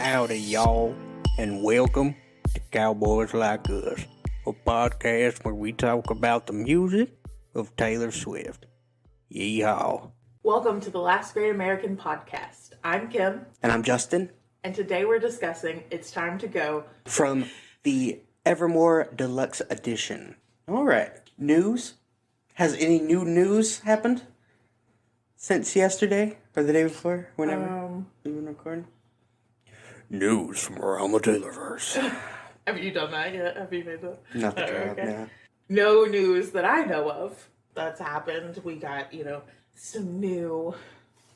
Howdy, y'all, and welcome to Cowboys Like Us, a podcast where we talk about the music of Taylor Swift. Yeehaw. Welcome to the Last Great American Podcast. I'm Kim. And I'm Justin. And today we're discussing It's Time to Go from the Evermore Deluxe Edition. All right. News? Has any new news happened since yesterday or the day before? Whenever we've been recording? News from around the Taylorverse. Have you done that yet? Have you made that? Not the job, no. No news that I know of that's happened. We got, some new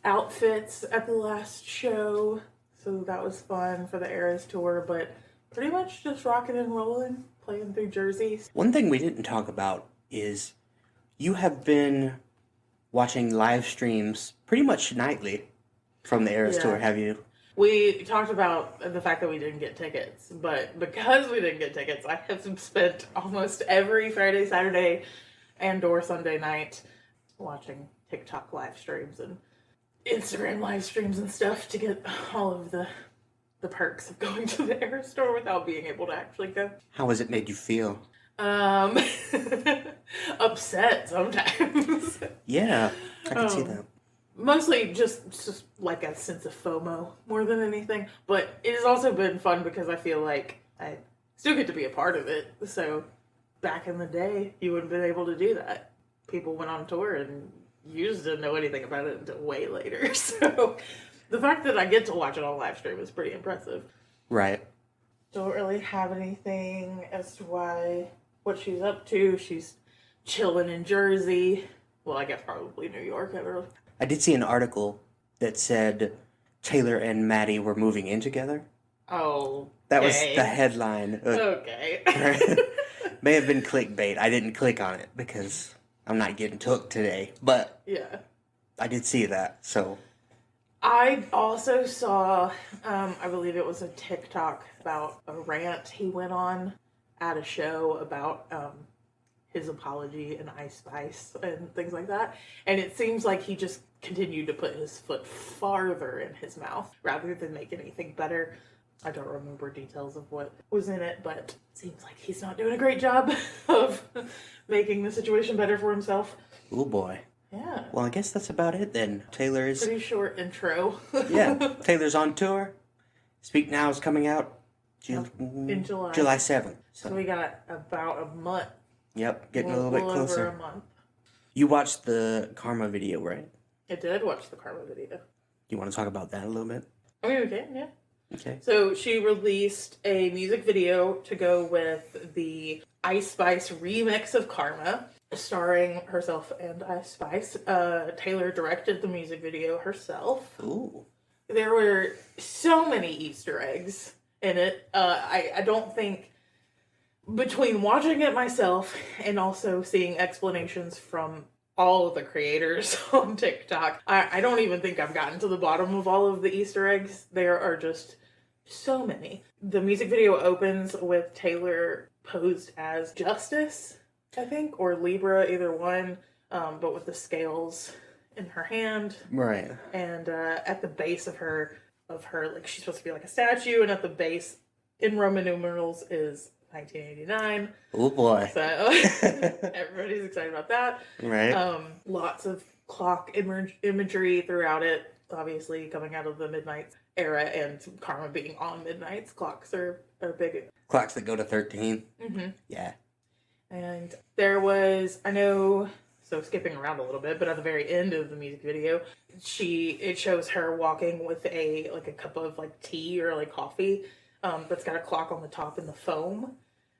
outfits at the last show. So that was fun for the Eras tour, but pretty much just rocking and rolling, playing through jerseys. One thing we didn't talk about is you have been watching live streams pretty much nightly from the Eras tour, have you? We talked about the fact that we didn't get tickets, but because we didn't get tickets, I have spent almost every Friday, Saturday, and or Sunday night watching TikTok live streams and Instagram live streams and stuff to get all of the perks of going to the Eras store without being able to actually go. How has it made you feel? Upset sometimes. Yeah, I can see that. Mostly just like a sense of FOMO more than anything. But it has also been fun because I feel like I still get to be a part of it. So back in the day, you wouldn't have been able to do that. People went on tour and you just didn't know anything about it until way later. So the fact that I get to watch it on live stream is pretty impressive. Right. Don't really have anything as to what she's up to. She's chilling in Jersey. Well, I guess probably New York. I did see an article that said Taylor and Maddie were moving in together. Oh, that was the headline. Okay. May have been clickbait. I didn't click on it because I'm not getting took today. But yeah, I did see that. So I also saw, I believe it was a TikTok about a rant he went on at a show about his apology and Ice Spice and things like that. And it seems like he just continued to put his foot farther in his mouth rather than make anything better. I don't remember details of what was in it, but it seems like he's not doing a great job of making the situation better for himself. Oh boy. Yeah. Well, I guess that's about it then. Taylor is... Pretty short intro. Yeah. Taylor's on tour. Speak Now is coming out in July. July 7th. So we got about a month. Yep, getting a little bit closer. Over a month. You watched the Karma video, right? I did watch the Karma video. You want to talk about that a little bit? Okay, yeah. Okay. So she released a music video to go with the Ice Spice remix of Karma, starring herself and Ice Spice. Taylor directed the music video herself. Ooh. There were so many Easter eggs in it. I don't think, between watching it myself and also seeing explanations from all of the creators on TikTok, I don't even think I've gotten to the bottom of all of the Easter eggs. There are just so many. The music video opens with Taylor posed as Justice, I think, or Libra, either one, but with the scales in her hand. Right. And at the base of her, like, she's supposed to be like a statue, and at the base, in Roman numerals, is 1989. Oh boy. So everybody's excited about that. Right. Lots of clock imagery throughout it, obviously coming out of the Midnights era, and Karma being on Midnights. Clocks are big. Clocks that go to 13. Mm-hmm. Yeah. And there was, so skipping around a little bit, but at the very end of the music video, it shows her walking with a cup of like tea or like coffee, that's got a clock on the top in the foam,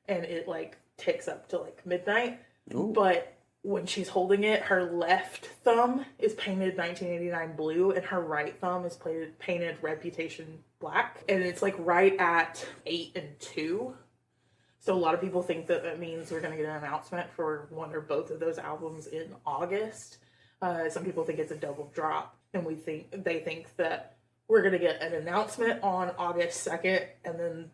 and it like ticks up to like midnight. Ooh. But when she's holding it, her left thumb is painted 1989 blue, and her right thumb is painted Reputation black, and it's like right at 8 and 2. So a lot of people think that means we're going to get an announcement for one or both of those albums in August. Some people think it's a double drop, and they think that we're going to get an announcement on August 2nd, and then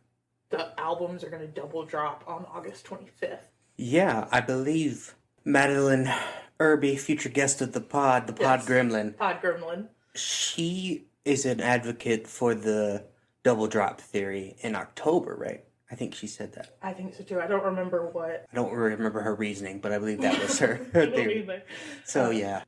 the albums are going to double drop on August 25th. Yeah, I believe Madeline Irby, future guest of the Pod Yes. Gremlin. Pod Gremlin. She is an advocate for the double drop theory in October, right? I think she said that. I think so too. I don't remember what. I don't remember her reasoning, but I believe that was her I don't theory. either. So yeah,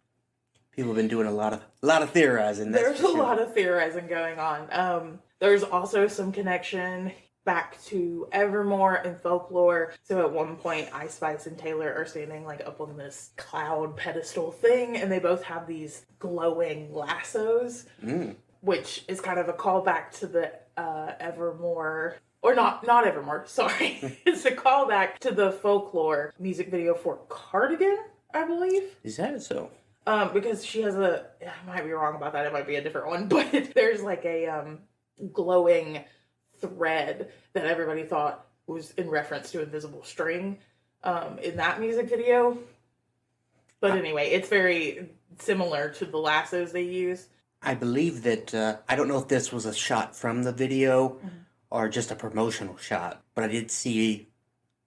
people have been doing a lot of theorizing. There's a lot of theorizing going on. There's also some connection back to Evermore and folklore. So at one point, Ice Spice and Taylor are standing like up on this cloud pedestal thing, and they both have these glowing lassos, which is kind of a callback to the Evermore. Or not Evermore, sorry. It's a callback to the folklore music video for Cardigan, I believe. Is that so? Because she has I might be wrong about that, it might be a different one, but there's like a glowing thread that everybody thought was in reference to Invisible String in that music video. But anyway, it's very similar to the lassos they use. I believe that, I don't know if this was a shot from the video or just a promotional shot, but I did see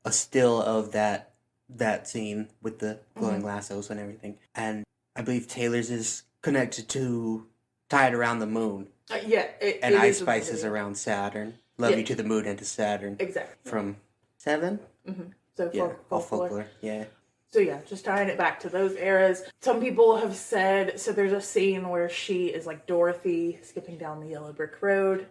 a still of that scene with the glowing lassos and everything. And I believe Taylor's is connected to Tied Around the Moon. And Ice Spice is around Saturn. Love You to the Moon and to Saturn. Exactly. From Seven? So folklore. Yeah. So yeah, just tying it back to those eras. Some people have said, so there's a scene where she is like Dorothy skipping down the yellow brick road.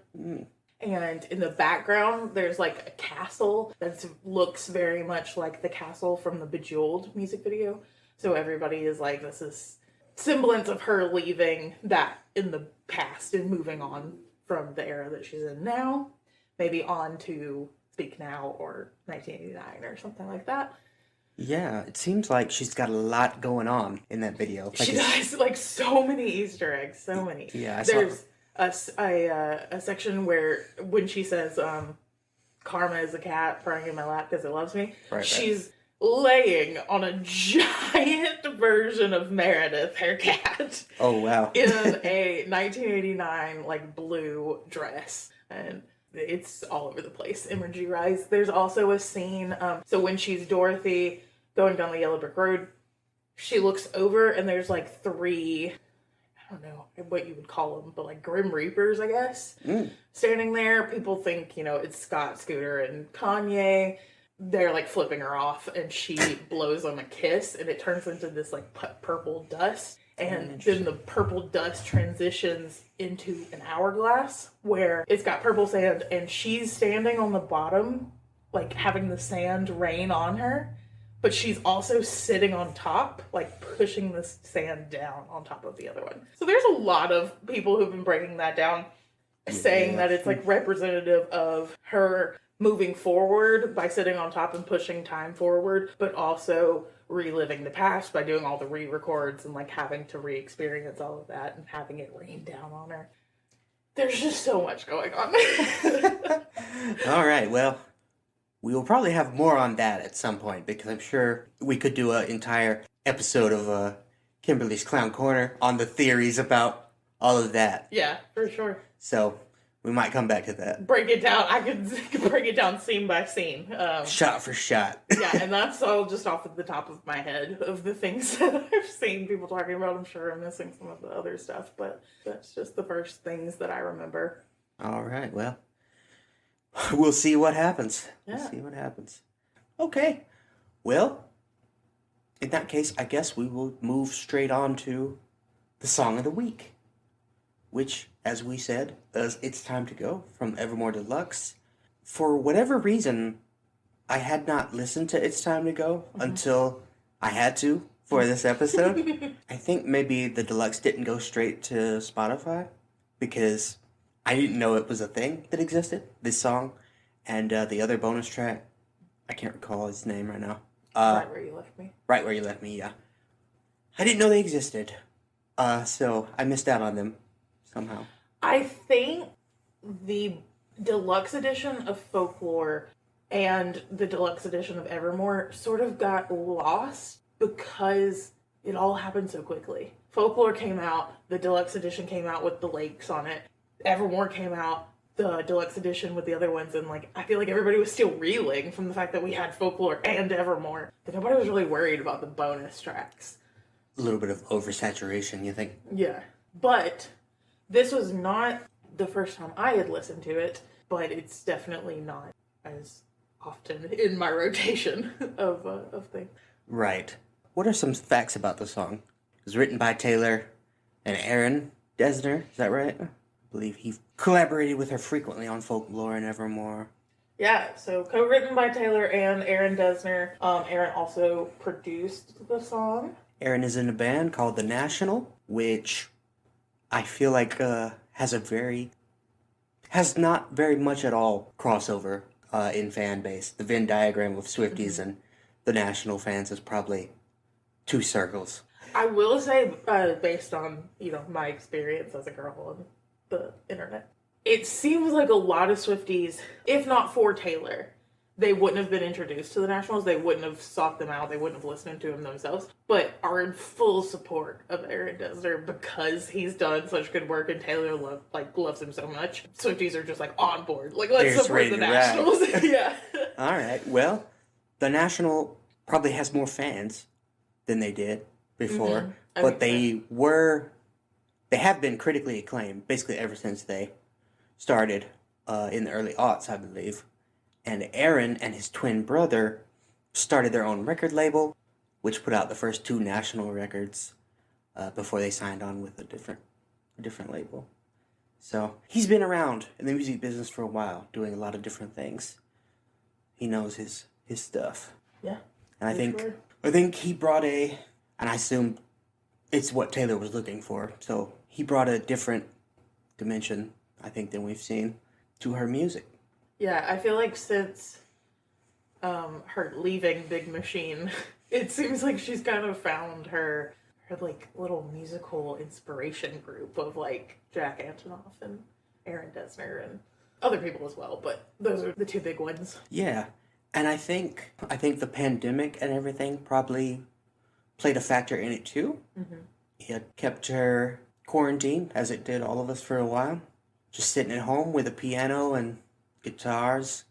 And in the background, there's like a castle that looks very much like the castle from the Bejeweled music video. So everybody is like, this is semblance of her leaving that in the past and moving on from the era that she's in now. Maybe on to Speak Now or 1989 or something like that. Yeah, it seems like she's got a lot going on in that video. Like she does, like, so many Easter eggs, so many. Yeah, There's a section where when she says, Karma is a cat purring in my lap because it loves me, she's laying on a giant version of Meredith, her cat. Oh, wow. In a 1989, like, blue dress. And it's all over the place, imagery rise. There's also a scene, so when she's Dorothy going down the yellow brick road, she looks over and there's like three, I don't know what you would call them, but like Grim Reapers, I guess, standing there. People think, it's Scott, Scooter, and Kanye. They're like flipping her off and she blows them a kiss and it turns into this like purple dust. And then the purple dust transitions into an hourglass where it's got purple sand and she's standing on the bottom, like having the sand rain on her, but she's also sitting on top, like pushing the sand down on top of the other one. So there's a lot of people who've been breaking that down, saying that it's like representative of her moving forward by sitting on top and pushing time forward, but also reliving the past by doing all the re-records and like having to re-experience all of that and having it rain down on her. There's just so much going on. All right, well, we will probably have more on that at some point because I'm sure we could do an entire episode of Kimberly's Clown Corner on the theories about all of that. Yeah, for sure. So we might come back to that. Break it down. I could break it down scene by scene. Shot for shot. Yeah, and that's all just off of the top of my head of the things that I've seen people talking about. I'm sure I'm missing some of the other stuff, but that's just the first things that I remember. All right, well, we'll see what happens. Yeah. We'll see what happens. Okay, well, in that case, I guess we will move straight on to the Song of the Week, which, as we said, is It's Time to Go from Evermore Deluxe. For whatever reason, I had not listened to It's Time to Go until I had to for this episode. I think maybe the Deluxe didn't go straight to Spotify because I didn't know it was a thing that existed, this song. And the other bonus track, I can't recall his name right now. Right Where You Left Me. Right Where You Left Me, yeah. I didn't know they existed. So I missed out on them somehow. I think the deluxe edition of Folklore and the deluxe edition of Evermore sort of got lost because it all happened so quickly. Folklore came out, the deluxe edition came out with the lakes on it. Evermore came out, the deluxe edition with the other ones, and like I feel like everybody was still reeling from the fact that we had Folklore and Evermore. But nobody was really worried about the bonus tracks. A little bit of oversaturation, you think? Yeah. But this was not the first time I had listened to it, but it's definitely not as often in my rotation of things. Right. What are some facts about the song? It was written by Taylor and Aaron Dessner, is that right? I believe he collaborated with her frequently on Folklore and Evermore. Yeah, so co-written by Taylor and Aaron Dessner. Aaron also produced the song. Aaron is in a band called The National, which I feel like has not very much at all crossover in fan base. The Venn diagram of Swifties and The National fans is probably two circles. I will say, based on, my experience as a girl on the internet, it seems like a lot of Swifties, if not for Taylor, they wouldn't have been introduced to the Nationals. They wouldn't have sought them out. They wouldn't have listened to them themselves, but are in full support of Aaron Dessner because he's done such good work and Taylor loves him so much. Swifties are just on board. Let's support the Nationals. Yeah. All right. Well, the National probably has more fans than they did before, but they have been critically acclaimed basically ever since they started in the early aughts, I believe. And Aaron and his twin brother started their own record label, which put out the first two National records before they signed on with a different label. So he's been around in the music business for a while, doing a lot of different things. He knows his stuff. Yeah. And I think he brought and I assume it's what Taylor was looking for. So he brought a different dimension, I think, than we've seen to her music. Yeah, I feel like since her leaving Big Machine, it seems like she's kind of found her little musical inspiration group of Jack Antonoff and Aaron Dessner and other people as well, but those are the two big ones. Yeah. And I think the pandemic and everything probably played a factor in it too. Mm-hmm. It kept her quarantined, as it did all of us for a while. Just sitting at home with a piano and guitars,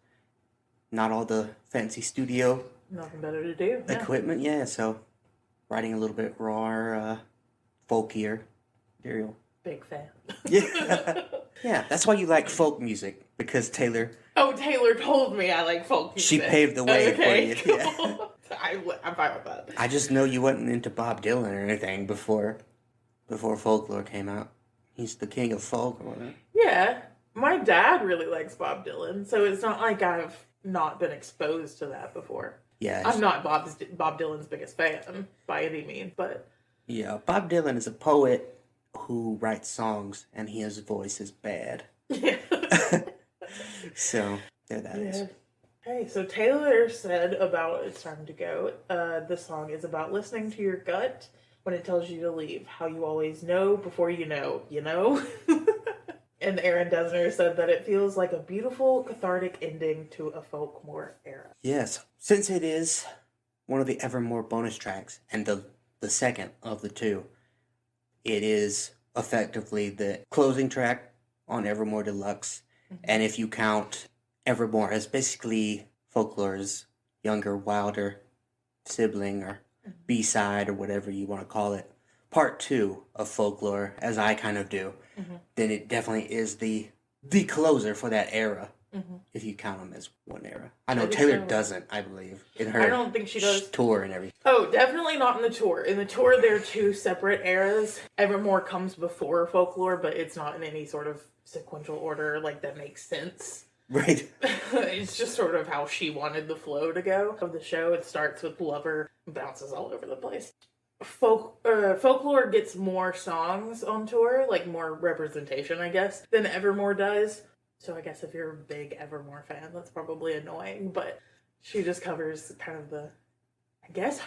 not all the fancy studio nothing better to do. Equipment, yeah. So writing a little bit raw, folkier material. Big fan. Yeah. Yeah, that's why you like folk music, because Taylor... Oh, Taylor told me I like folk music. She paved the way for you. Yeah. I'm fine with that. I just know you wasn't into Bob Dylan or anything before Folklore came out. He's the king of folk or whatever. Yeah. My dad really likes Bob Dylan, so it's not like I've not been exposed to that before. Yeah. I'm not Bob Dylan's biggest fan by any means, but... Yeah, Bob Dylan is a poet who writes songs, and his voice is bad. Yeah. So, there that is. Hey, so Taylor said about It's Time to Go, the song is about listening to your gut when it tells you to leave. How you always know before you know, you know? And Aaron Dessner said that it feels like a beautiful, cathartic ending to a Folklore era. Yes, since it is one of the Evermore bonus tracks, and the second of the two, it is effectively the closing track on Evermore Deluxe. Mm-hmm. And if you count Evermore as basically Folklore's younger, wilder sibling or B-side or whatever you want to call it, part two of Folklore, as I kind of do, then it definitely is the closer for that era, if you count them as one era. I know Taylor doesn't, I believe, in her I don't think she does. Tour and everything. Oh, definitely not in the tour. In the tour, there are two separate eras. Evermore comes before Folklore, but it's not in any sort of sequential order that makes sense. Right. It's just sort of how she wanted the flow to go of the show. It starts with Lover, bounces all over the place. Folklore gets more songs on tour, more representation, I guess, than Evermore does. So I guess if you're a big Evermore fan, that's probably annoying, but she just covers kind of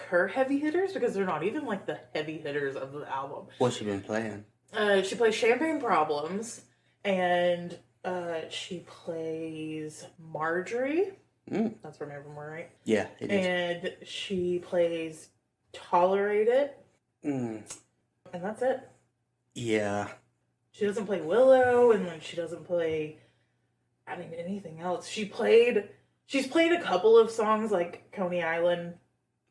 her heavy hitters, because they're not even the heavy hitters of the album. What's she been playing? She plays Champagne Problems, and she plays Marjorie. That's from Evermore, right? Yeah, it is. And she plays Tolerate It. And that's it. Yeah. She doesn't play Willow, and she doesn't play anything else. She's played a couple of songs like Coney Island.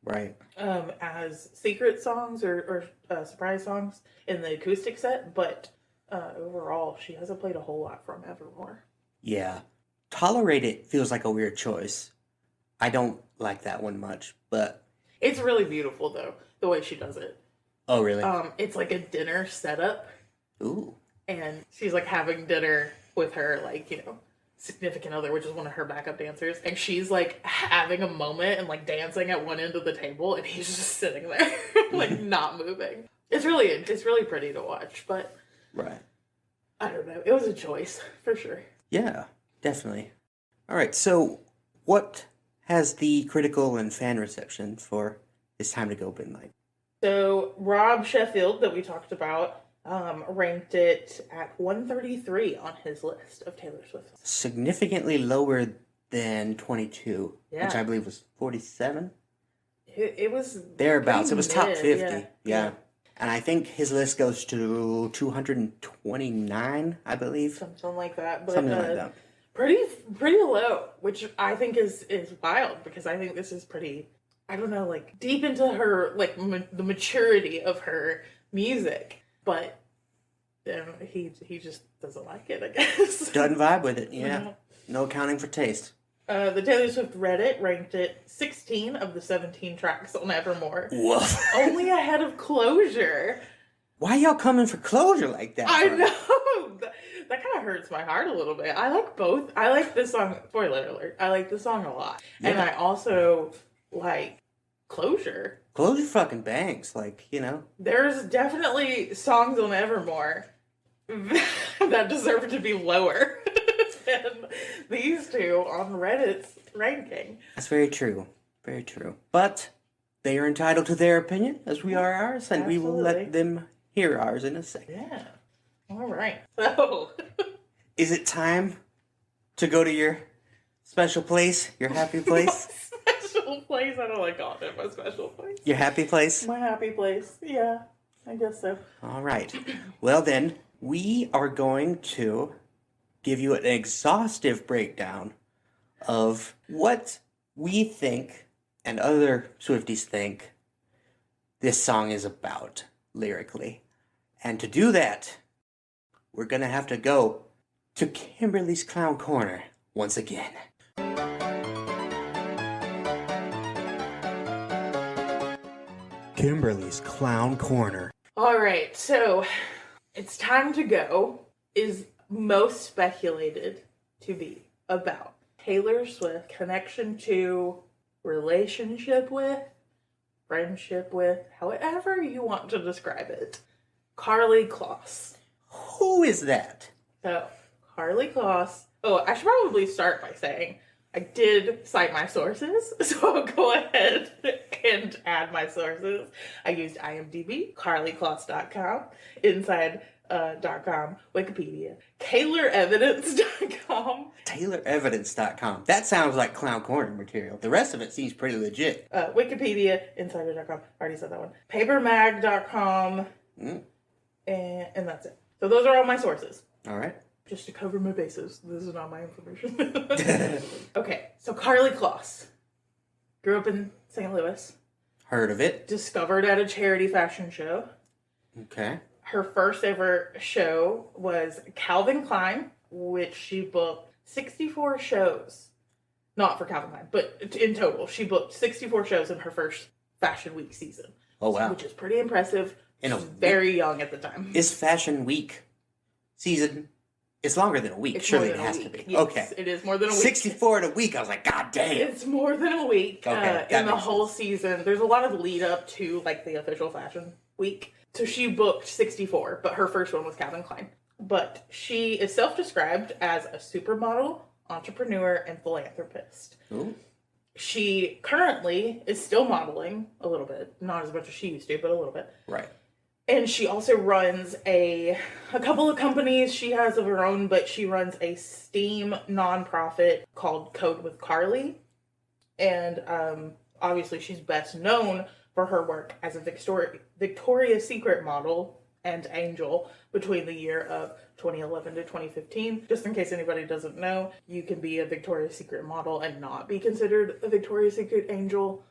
Right. As secret songs or surprise songs in the acoustic set, but overall, she hasn't played a whole lot from Evermore. Yeah. Tolerate It feels like a weird choice. I don't like that one much, but... It's really beautiful, though, the way she does it. Oh, really? It's like a dinner setup. Ooh. And she's, like, having dinner with her, like, you know, significant other, which is one of her backup dancers. And she's, like, having a moment and, like, dancing at one end of the table. And he's just sitting there, like, not moving. It's really pretty to watch, but... Right. I don't know. It was a choice, for sure. Yeah, definitely. All right, so what has the critical and fan reception for It's Time to Go been like? So Rob Sheffield, that we talked about, ranked it at 133 on his list of Taylor Swift songs. Significantly lower than 22, which I believe was 47. It was thereabouts. It was top 50. Yeah. And I think his list goes to 229, I believe. Something like that. But, Something like that. Pretty low, which I think is wild, because I think this is pretty, I don't know, like, deep into her, like, the maturity of her music. But he just doesn't like it, I guess. Doesn't vibe with it, yeah. No accounting for taste. The Taylor Swift Reddit ranked it 16 of the 17 tracks on Evermore. Woof. Only ahead of Closure. Why y'all coming for Closure like that? I know! That kind of hurts my heart a little bit. I like both. I like this song, spoiler alert, I like this song a lot. Yeah. And I also like Closure. Closure fucking bangs, like, you know. There's definitely songs on Evermore that deserve to be lower than these two on Reddit's ranking. That's very true. Very true. But they are entitled to their opinion, as we are ours, and Absolutely. we will let them hear ours in a second. Yeah. All right. So, is it time to go to your special place, your happy place? Special place? I don't like calling it my special place. Your happy place? My happy place. Yeah, I guess so. All right. Well, then, we are going to give you an exhaustive breakdown of what we think and other Swifties think this song is about lyrically. And to do that, we're going to have to go to Kimberly's Clown Corner once again. Kimberly's Clown Corner. All right, so It's Time to Go is most speculated to be about Taylor Swift connection to, relationship with, friendship with, however you want to describe it, Karlie Kloss. Who is that? So, Karlie Kloss. Oh, I should probably start by saying I did cite my sources, so I'll go ahead and add my sources. I used IMDb, KarlieKloss.com, Inside.com, Wikipedia, TaylorEvidence.com. TaylorEvidence.com. That sounds like Clown Corner material. The rest of it seems pretty legit. Wikipedia, Insider.com. Already said that one. PaperMag.com. And that's it. So those are all my sources. All right. Just to cover my bases. This is not my information. Okay, so Karlie Kloss. Grew up in St. Louis. Heard of it. Discovered at a charity fashion show. Okay. Her first ever show was Calvin Klein, which she booked 64 shows. Not for Calvin Klein, but in total. She booked 64 shows in her first Fashion Week season. Oh, wow. Which is pretty impressive. She's very young at the time. Is Fashion Week season... It's longer than a week. It's surely it has to be. Yes, okay. It is more than a week. 64 in a week. I was like, God damn. It's more than a week. Okay, in the whole season. There's a lot of lead up to like the official Fashion Week. So she booked 64, but her first one was Calvin Klein. But she is self-described as a supermodel, entrepreneur, and philanthropist. Ooh. She currently is still modeling a little bit. Not as much as she used to, but a little bit. Right. And she also runs a couple of companies she has of her own, but she runs a STEAM nonprofit called Code with Karlie. And obviously she's best known for her work as a Victoria's Secret model and angel between the year of 2011 to 2015. Just in case anybody doesn't know, you can be a Victoria's Secret model and not be considered a Victoria's Secret angel.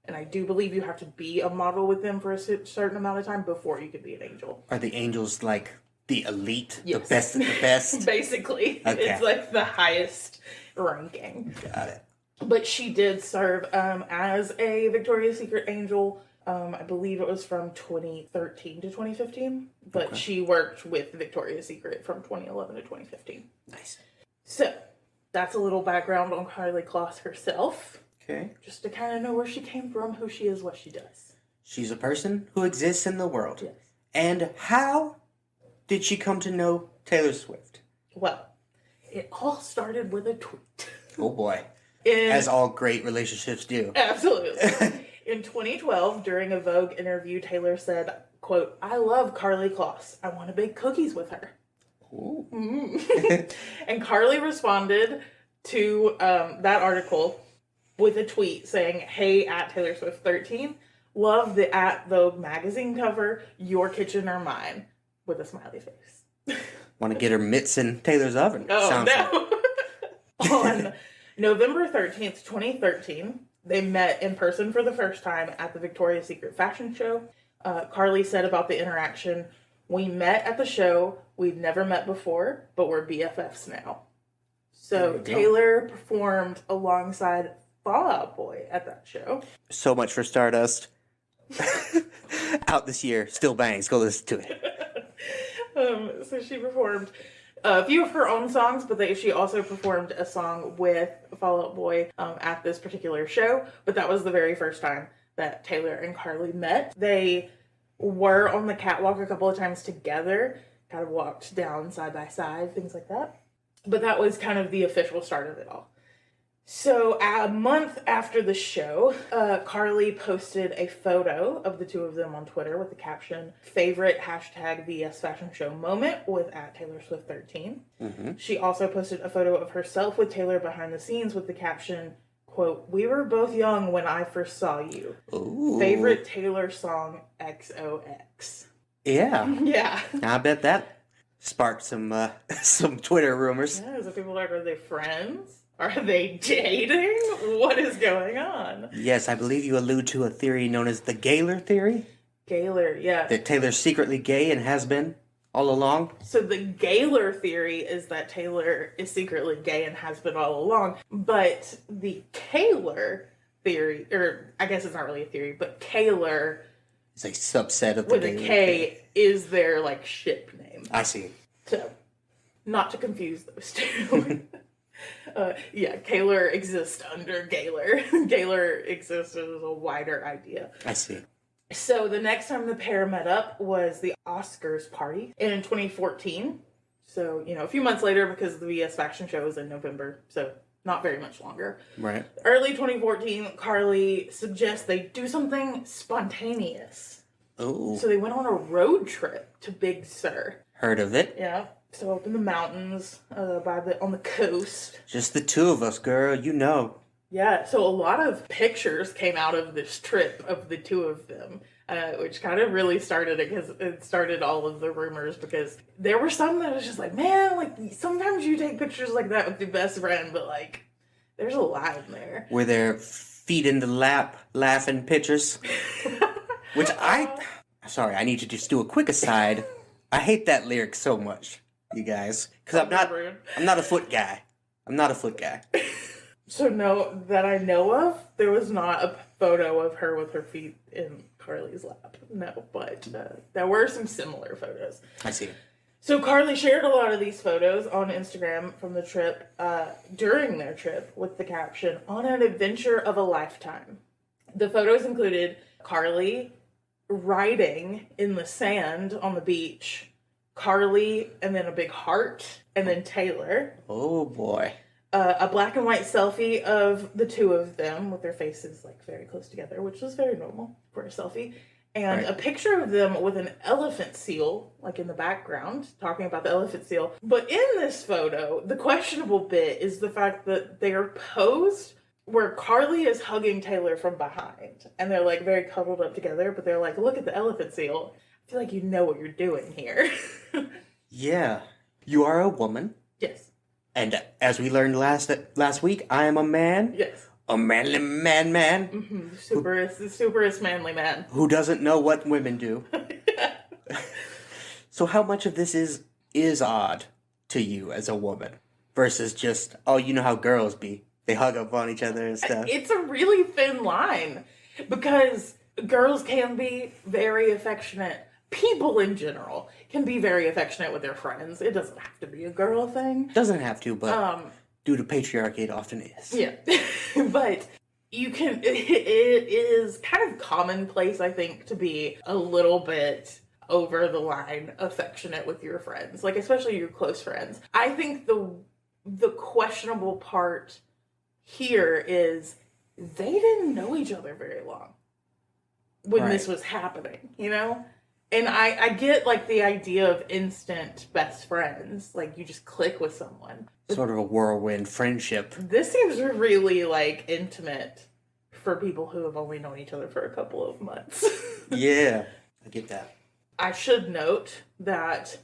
And I do believe you have to be a model with them for a certain amount of time before you can be an angel. Are the angels like the elite, Yes. the best of the best. Basically. Okay. It's like the highest ranking. Got it. But she did serve as a Victoria's Secret angel. I believe it was from 2013 to 2015. But she worked with Victoria's Secret from 2011 to 2015. Nice. So, that's a little background on Karlie Kloss herself. Okay. Just to kind of know where she came from, who she is, what she does. She's a person who exists in the world. Yes. And how did she come to know Taylor Swift? Well, it all started with a tweet. Oh boy. In, As all great relationships do. Absolutely. In 2012, during a Vogue interview, Taylor said, quote, "I love Karlie Kloss. I want to bake cookies with her." Ooh. And Karlie responded to that article with a tweet saying, "Hey, at Taylor Swift 13, love the at Vogue magazine cover, your kitchen or mine," with a smiley face. Want to get her mitts in Taylor's oven. Oh, Sounds no. On November 13th, 2013, they met in person for the first time at the Victoria's Secret fashion show. Karlie said about the interaction, "We met at the show. We'd never met before, but we're BFFs now." So Taylor performed alongside Fall Out Boy at that show. So much for Stardust. Out this year, still bangs. Go listen to it. So she performed a few of her own songs, but she also performed a song with Fall Out Boy at this particular show. But that was the very first time that Taylor and Karlie met. They were on the catwalk a couple of times together, kind of walked down side by side, things like that. But that was kind of the official start of it all. So a month after the show, Karlie posted a photo of the two of them on Twitter with the caption, "Favorite hashtag VS Fashion Show moment" with at Taylor Swift 13. Mm-hmm. She also posted a photo of herself with Taylor behind the scenes with the caption, quote, "We were both young when I first saw you. Ooh. Favorite Taylor song XOX." Yeah. Yeah. I bet that sparked some Twitter rumors. Yeah, so people are they friends? Are they dating? What is going on? Yes, I believe you allude to a theory known as the Gaylor theory. Gaylor, yeah. That Taylor's secretly gay and has been all along. So the Gaylor theory is that Taylor is secretly gay and has been all along. But the Kaylor theory, or I guess it's not really a theory, but Kaylor It's a subset of the with a K is their like ship name. I see. So, not to confuse those two. Yeah, Kaylor exists under Gaylor. Gaylor exists as a wider idea. I see. So the next time the pair met up was the Oscars party in 2014. So, a few months later because the VS Fashion Show was in November. So not very much longer. Right. Early 2014, Karlie suggests they do something spontaneous. Oh. So they went on a road trip to Big Sur. Heard of it. Yeah. So up in the mountains, on the coast. Just the two of us, girl. You know. Yeah, so a lot of pictures came out of this trip of the two of them, which kind of really started it because it started all of the rumors because there were some that was just like, man, like sometimes you take pictures like that with your best friend, but like there's a lot in there. Were there feet in the lap laughing pictures? Which sorry, I need to just do a quick aside. I hate that lyric so much, you guys, because I'm not a foot guy. I'm not a foot guy. So no, that I know of, there was not a photo of her with her feet in Karlie's lap. No, but there were some similar photos. I see. So Karlie shared a lot of these photos on Instagram from the trip, during their trip, with the caption, "On an adventure of a lifetime." The photos included Karlie riding in the sand on the beach, Karlie, and then a big heart, and then Taylor. Oh boy. A black and white selfie of the two of them with their faces like very close together, which was very normal for a selfie. And a picture of them with an elephant seal, like in the background, talking about the elephant seal. But in this photo, the questionable bit is the fact that they are posed where Karlie is hugging Taylor from behind. And they're like very cuddled up together, but they're like, look at the elephant seal. I feel like you know what you're doing here. Yeah. You are a woman. Yes. And as we learned last week, I am a man. Yes. A manly man. Mm-hmm. The superest manly man. Who doesn't know what women do. So how much of this is odd to you as a woman versus just, oh, you know how girls be. They hug up on each other and stuff. It's a really thin line because girls can be very affectionate. People in general can be very affectionate with their friends. It doesn't have to be a girl thing. Doesn't have to, but due to patriarchy, it often is. Yeah. But you can, it is kind of commonplace, I think, to be a little bit over the line affectionate with your friends, like especially your close friends. I think the questionable part here is they didn't know each other very long when this was happening, you know? And I get, like, the idea of instant best friends. Like, you just click with someone. Sort of a whirlwind friendship. This seems really, like, intimate for people who have only known each other for a couple of months. Yeah, I get that. I should note that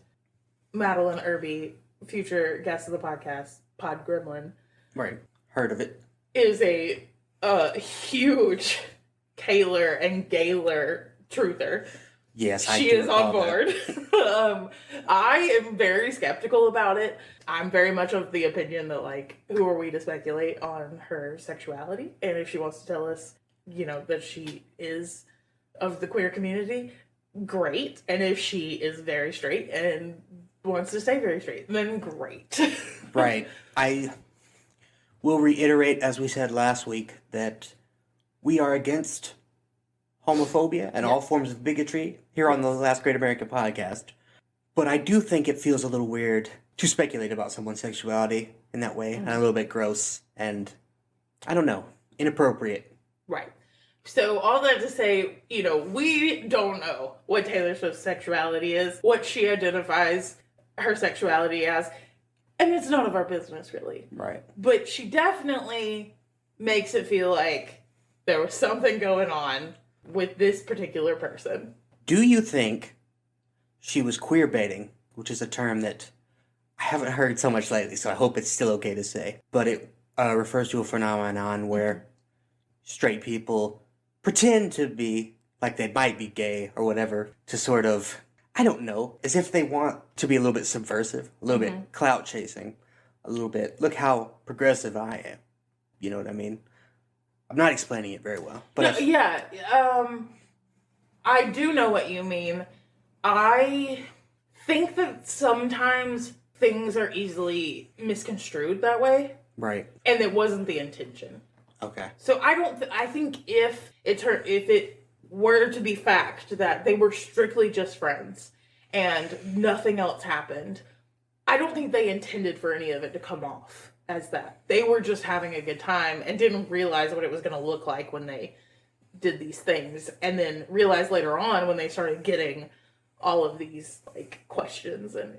Madeline Irby, future guest of the podcast, Pod Gremlin. Right. Heard of it. Is a huge Taylor and Gaylor truther. Yes, I she is on board. I am very skeptical about it. I'm very much of the opinion that, like, who are we to speculate on her sexuality? And if she wants to tell us, you know, that she is of the queer community, great. And if she is very straight and wants to stay very straight, then great. Right. I will reiterate, as we said last week, that we are against homophobia and all forms of bigotry here on the Last Great American Podcast. But I do think it feels a little weird to speculate about someone's sexuality in that way, and a little bit gross, and, I don't know, inappropriate. Right. So all that to say, you know, we don't know what Taylor Swift's sexuality is, what she identifies her sexuality as, and it's none of our business, really. Right. But she definitely makes it feel like there was something going on with this particular person. Do you think she was queer baiting, which is a term that I haven't heard so much lately, so I hope it's still okay to say, but it refers to a phenomenon where straight people pretend to be like they might be gay or whatever to sort of, I don't know, as if they want to be a little bit subversive, a little bit clout chasing, a little bit, look how progressive I am. You know what I mean? I'm not explaining it very well. But No, I do know what you mean. I think that sometimes things are easily misconstrued that way. Right. And it wasn't the intention. Okay. So I think if it were to be fact that they were strictly just friends and nothing else happened, I don't think they intended for any of it to come off as that. They were just having a good time and didn't realize what it was going to look like when they did these things, and then realized later on when they started getting all of these, like, questions and,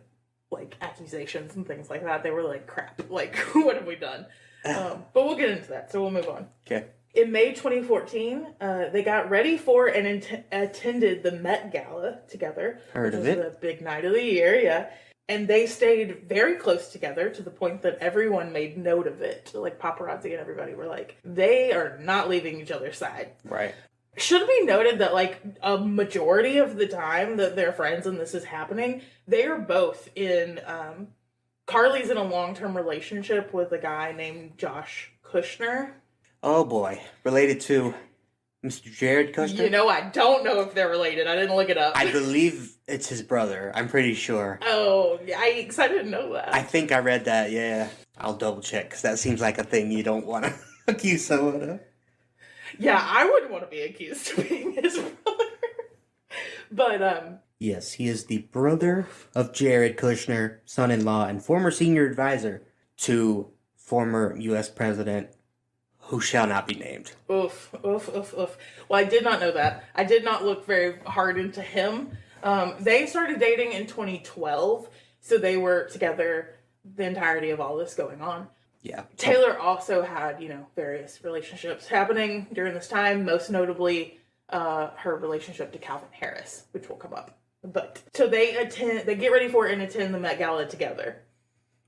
like, accusations and things like that, they were like, crap, like, what have we done? But we'll get into that, so we'll move on. Okay. In May 2014, they got ready for and attended the Met Gala together. Heard of it. Which was a big night of the year, yeah. And they stayed very close together to the point that everyone made note of it. Like, paparazzi and everybody were like, they are not leaving each other's side. Right. Should be noted that, like, a majority of the time that they're friends and this is happening, they are both in, Karlie's in a long-term relationship with a guy named Josh Kushner. Oh boy. Related to Mr. Jared Kushner? You know, I don't know if they're related. I didn't look it up. I believe it's his brother. I'm pretty sure. Oh, yeah, I didn't know that. I think I read that, yeah. I'll double check, because that seems like a thing you don't want to accuse someone of. Yeah, I wouldn't want to be accused of being his brother. But, Yes, he is the brother of Jared Kushner, son-in-law, and former senior advisor to former U.S. President, who shall not be named. Oof. Well, I did not know that. I did not look very hard into him. They started dating in 2012, so they were together the entirety of all this going on. Yeah. Taylor also had, you know, various relationships happening during this time, most notably her relationship to Calvin Harris, which will come up. But so they get ready for and attend the Met Gala together.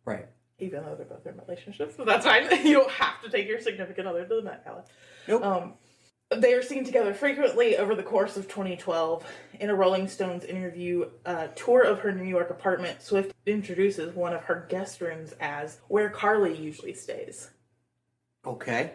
Right. Even though they're both in relationships, so that's fine. You don't have to take your significant other to the Met Gala. Nope. They are seen together frequently over the course of 2012. In a Rolling Stones interview, tour of her New York apartment, Swift introduces one of her guest rooms as where Karlie usually stays. Okay.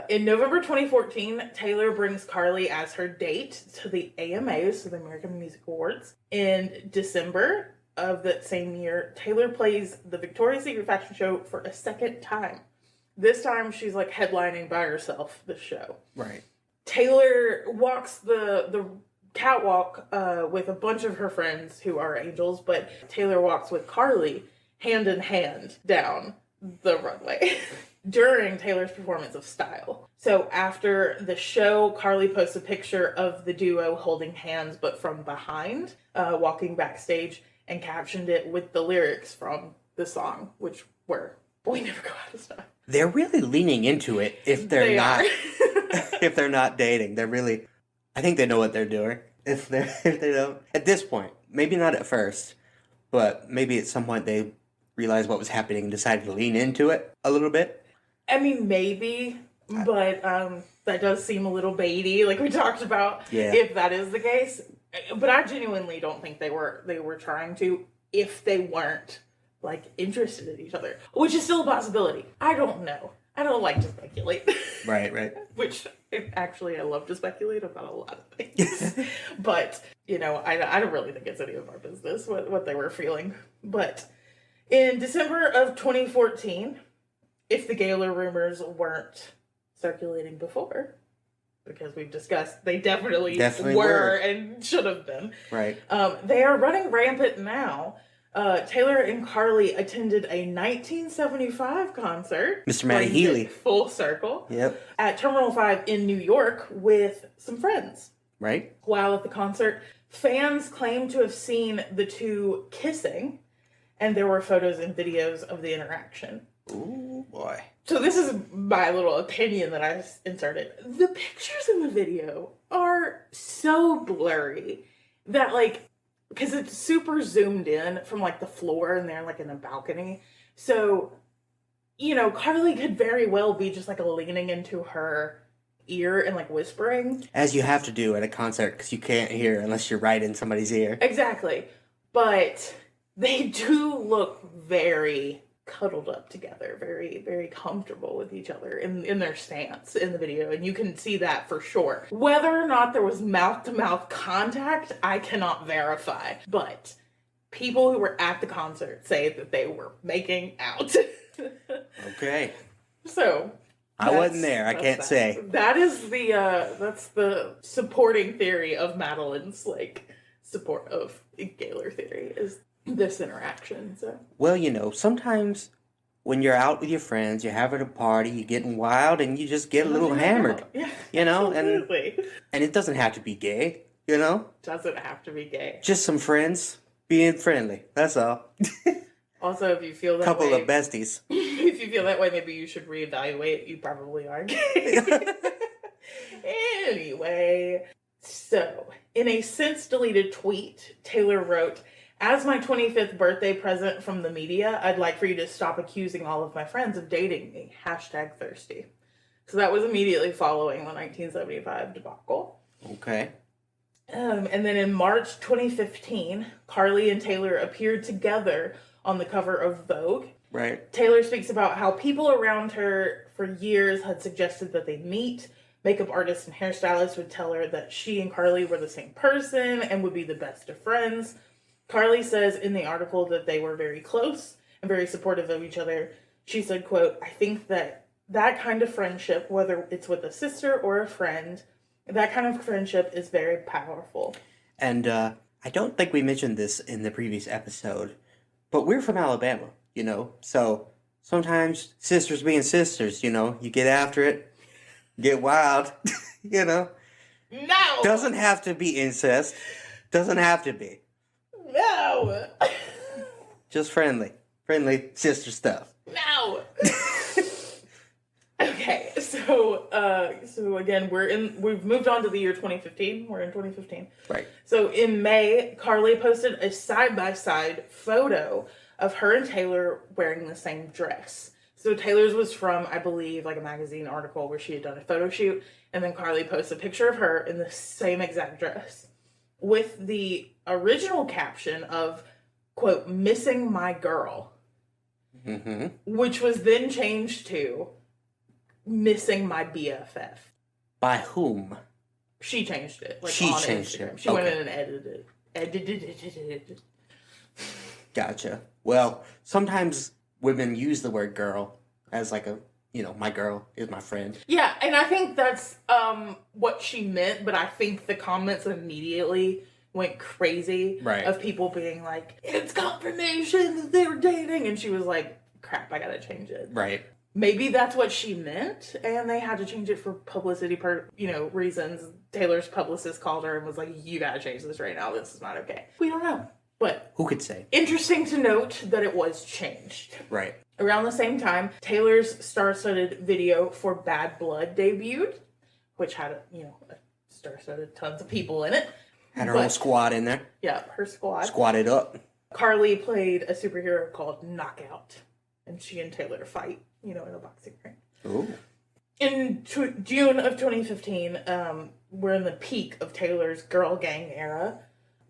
In November 2014, Taylor brings Karlie as her date to the AMAs, so the American Music Awards. In December of that same year, Taylor plays the Victoria's Secret fashion show for a second time. This time, she's like headlining by herself, the show. Right. Taylor walks the catwalk with a bunch of her friends who are angels, but Taylor walks with Karlie hand in hand down the runway during Taylor's performance of Style. So after the show, Karlie posts a picture of the duo holding hands, but from behind, walking backstage, and captioned it with the lyrics from the song, which were "We Never Go Out of Style." They're really leaning into it if they're not if they're not dating. They're really, I think they know what they're doing. If they don't at this point, maybe not at first, but maybe at some point they realized what was happening and decided to lean into it a little bit. I mean, maybe, but that does seem a little baity, like we talked about. Yeah. If that is the case, but I genuinely don't think they were trying to. If they weren't like interested in each other, which is still a possibility. I don't know. I don't like to speculate. Right. Which actually I love to speculate about a lot of things. But I don't really think it's any of our business what they were feeling. But in December of 2014, if the Gaylor rumors weren't circulating before, because we've discussed they definitely were and should have been. Right. They are running rampant now. Taylor and Karlie attended a 1975 concert. Mr. Matty Healy. Full circle. Yep. At Terminal 5 in New York with some friends. Right. While at the concert, fans claim to have seen the two kissing, and there were photos and videos of the interaction. Ooh, boy. So this is my little opinion that I inserted. The pictures in the video are so blurry that, like, because it's super zoomed in from, like, the floor, and they're, like, in a balcony. So, Karlie could very well be just, like, leaning into her ear and, like, whispering. As you have to do at a concert, because you can't hear unless you're right in somebody's ear. Exactly. But they do look very cuddled up together, very, very comfortable with each other in their stance in the video, and you can see that for sure. Whether or not there was mouth-to-mouth contact, I cannot verify, but people who were at the concert say that they were making out. Okay. So I wasn't there, I can't say. That is that's the supporting theory of Madeline's, like, support of Gaylor theory, is this interaction. So, well, sometimes when you're out with your friends, you're having a party, you're getting wild, and you just get a little hammered. Yeah, absolutely. and it doesn't have to be gay, Doesn't have to be gay. Just some friends being friendly. That's all. Also, if you feel that couple way, of besties. If you feel that way, maybe you should reevaluate. You probably are gay. Anyway, so in a since deleted tweet, Taylor wrote, "As my 25th birthday present from the media, I'd like for you to stop accusing all of my friends of dating me. #thirsty." So that was immediately following the 1975 debacle. Okay. And then in March 2015, Karlie and Taylor appeared together on the cover of Vogue. Right. Taylor speaks about how people around her for years had suggested that they meet. Makeup artists and hairstylists would tell her that she and Karlie were the same person and would be the best of friends. Karlie says in the article that they were very close and very supportive of each other. She said, quote, "I think that kind of friendship, whether it's with a sister or a friend, that kind of friendship is very powerful." And I don't think we mentioned this in the previous episode, but we're from Alabama, so sometimes sisters being sisters, you get after it, get wild, No! Doesn't have to be incest. Doesn't have to be. No! Just friendly sister stuff. No! Okay, so again, we've moved on to the year 2015. We're in 2015. Right. So in May, Karlie posted a side-by-side photo of her and Taylor wearing the same dress. So Taylor's was from, I believe, like a magazine article where she had done a photo shoot, and then Karlie posts a picture of her in the same exact dress with the original caption of, quote, "missing my girl," which was then changed to "missing my BFF." By whom? She changed it. Like, she on changed Instagram. it. She went in and edited it. Gotcha. Well, sometimes women use the word girl as like a, my girl is my friend. Yeah, and I think that's what she meant, but I think the comments immediately went crazy of people being like, "It's confirmation that they were dating," and she was like, "Crap, I gotta change it." Right. Maybe that's what she meant, and they had to change it for publicity reasons. Taylor's publicist called her and was like, "You gotta change this right now. This is not okay." We don't know. But who could say? Interesting to note that it was changed. Right. Around the same time, Taylor's star-studded video for Bad Blood debuted, which had a star-studded tons of people in it. Had her whole squad in there. Yeah, her squad. Squatted up. Karlie played a superhero called Knockout, and she and Taylor fight, in a boxing ring. Ooh. In June of 2015, we're in the peak of Taylor's girl gang era.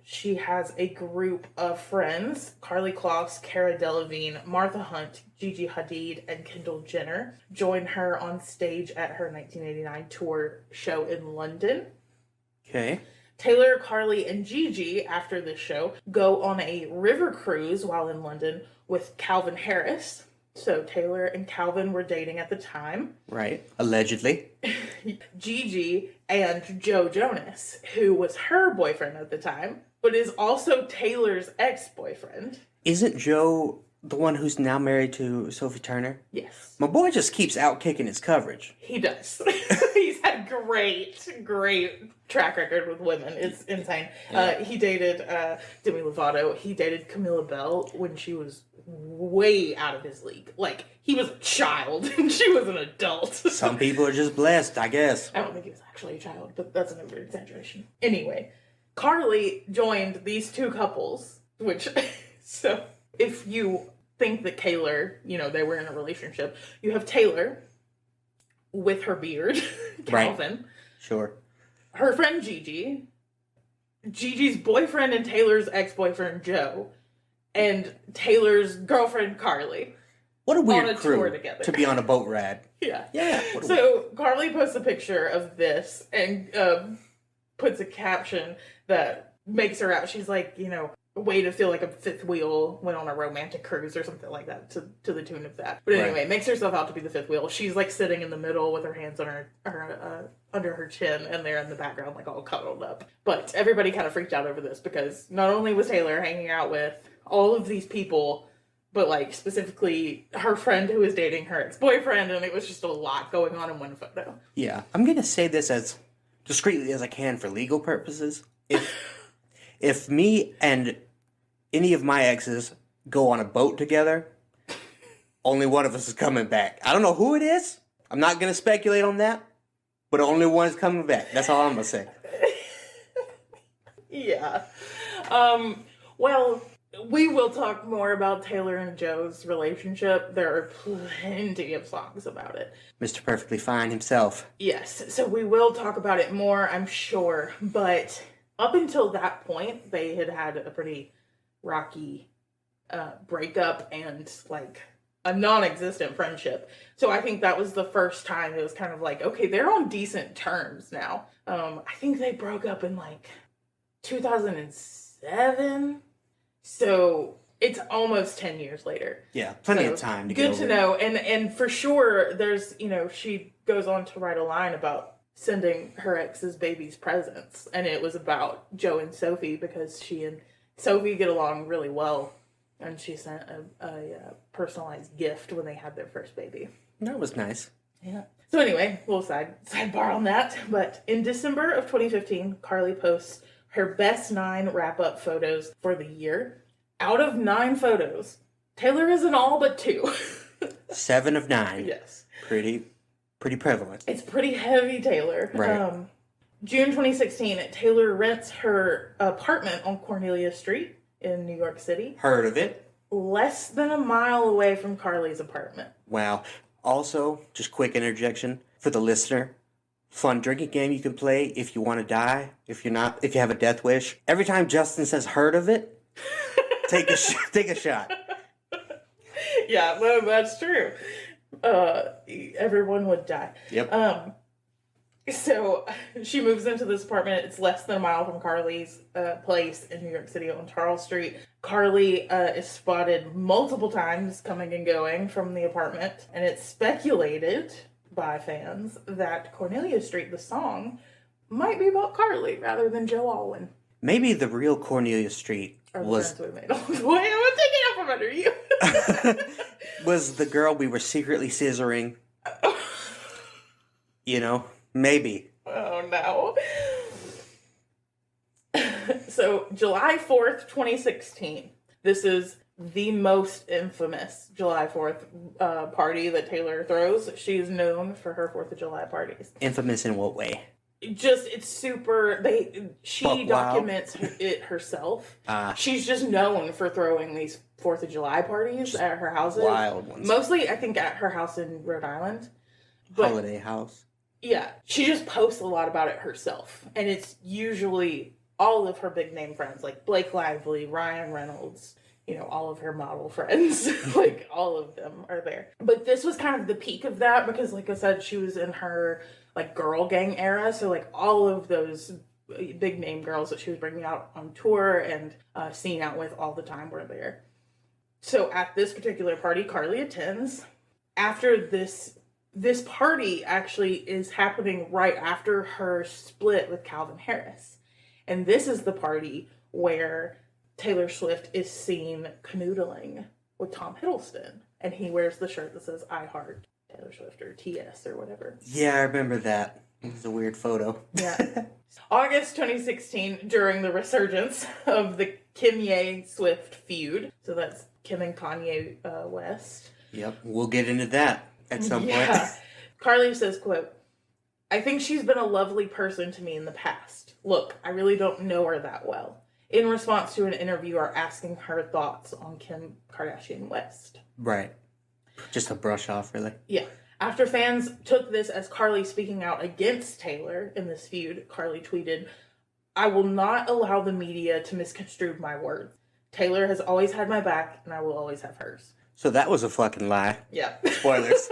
She has a group of friends: Karlie Kloss, Cara Delevingne, Martha Hunt, Gigi Hadid, and Kendall Jenner join her on stage at her 1989 tour show in London. Okay. Taylor, Karlie, and Gigi, after this show, go on a river cruise while in London with Calvin Harris. So Taylor and Calvin were dating at the time. Right. Allegedly. Gigi and Joe Jonas, who was her boyfriend at the time, but is also Taylor's ex-boyfriend. Isn't Joe the one who's now married to Sophie Turner? Yes. My boy just keeps outkicking his coverage. He does. He's had great track record with women. It's insane. Yeah. He dated Demi Lovato. He dated Camilla Bell when she was way out of his league. Like, he was a child and she was an adult. Some people are just blessed, I guess. I don't think he was actually a child, but that's an over-exaggeration. Anyway, Karlie joined these two couples, which, so if you think that Taylor, they were in a relationship, you have Taylor with her beard, Calvin. Right. Sure. Her friend Gigi, Gigi's boyfriend and Taylor's ex-boyfriend Joe, and Taylor's girlfriend Karlie. What a weird crew to be on a boat ride. Yeah. Yeah. So Karlie posts a picture of this and puts a caption that makes her out. She's like, a way to feel like a fifth wheel went on a romantic cruise or something like that, to the tune of that. But anyway, makes herself out to be the fifth wheel. She's like sitting in the middle with her hands on her under her chin, and they're in the background like all cuddled up. But everybody kind of freaked out over this because not only was Taylor hanging out with all of these people, but like specifically her friend who was dating her ex-boyfriend, and it was just a lot going on in one photo. Yeah, I'm gonna say this as discreetly as I can for legal purposes. If me and any of my exes go on a boat together, only one of us is coming back. I don't know who it is. I'm not going to speculate on that, but only one is coming back. That's all I'm going to say. Yeah. Well, we will talk more about Taylor and Joe's relationship. There are plenty of songs about it. Mr. Perfectly Fine himself. Yes, so we will talk about it more, I'm sure, but up until that point, they had a pretty rocky breakup and like a non-existent friendship. So I think that was the first time it was kind of like, okay, they're on decent terms now. I think they broke up in like 2007. So it's almost 10 years later. Yeah, plenty of time to get over. Good to know. And for sure, there's, she goes on to write a line about sending her ex's babies presents. And it was about Joe and Sophie because she and Sophie get along really well. And she sent a personalized gift when they had their first baby. That was nice. Yeah. So anyway, little sidebar on that. But in December of 2015, Karlie posts her best 9 wrap-up photos for the year. Out of 9 photos, Taylor is in all but 2. 7 of 9. Yes. Pretty prevalent. It's pretty heavy, Taylor. Right. June 2016, Taylor rents her apartment on Cornelia Street in New York City. Heard of it. less than a mile away from Karlie's apartment. Wow. Also, just quick interjection for the listener. Fun drinking game you can play if you want to die, if you have a death wish. Every time Justin says heard of it, take a shot. Yeah, well, that's true. Everyone would die. Yep. So she moves into this apartment. It's less than a mile from Karlie's place in New York City on Charles Street. Karlie is spotted multiple times coming and going from the apartment, and it's speculated by fans that Cornelia Street, the song, might be about Karlie rather than Joe Alwyn. Maybe the real Cornelia Street was... Wait, I'm taking it up from under you. was the girl we were secretly scissoring. You know? Maybe. Oh, no. So, July 4th, 2016. This is the most infamous July 4th party that Taylor throws. She's known for her 4th of July parties. Infamous in what way? It's super... She documents it herself. She's just known for throwing these 4th of July parties at her houses. Wild ones. Mostly, I think, at her house in Rhode Island. Holiday house. Yeah, she just posts a lot about it herself. And it's usually all of her big name friends, like Blake Lively, Ryan Reynolds, all of her model friends. Like, all of them are there. But this was kind of the peak of that because, like I said, she was in her, like, girl gang era. So, like, all of those big name girls that she was bringing out on tour and seeing out with all the time were there. So, at this particular party, Karlie attends. After this party actually is happening right after her split with Calvin Harris. And this is the party where Taylor Swift is seen canoodling with Tom Hiddleston. And he wears the shirt that says, I heart Taylor Swift, or TS, or whatever. Yeah, I remember that. It was a weird photo. Yeah. August 2016, during the resurgence of the Kim-Ye-Swift feud. So that's Kim and Kanye West. Yep, we'll get into that at some point. Karlie says, quote, I think she's been a lovely person to me in the past. Look, I really don't know her that well. In response to an interviewer asking her thoughts on Kim Kardashian West. Right. Just a brush off, really. Yeah. After fans took this as Karlie speaking out against Taylor in this feud, Karlie tweeted, I will not allow the media to misconstrue my words. Taylor has always had my back, and I will always have hers. So that was a fucking lie. Yeah. Spoilers.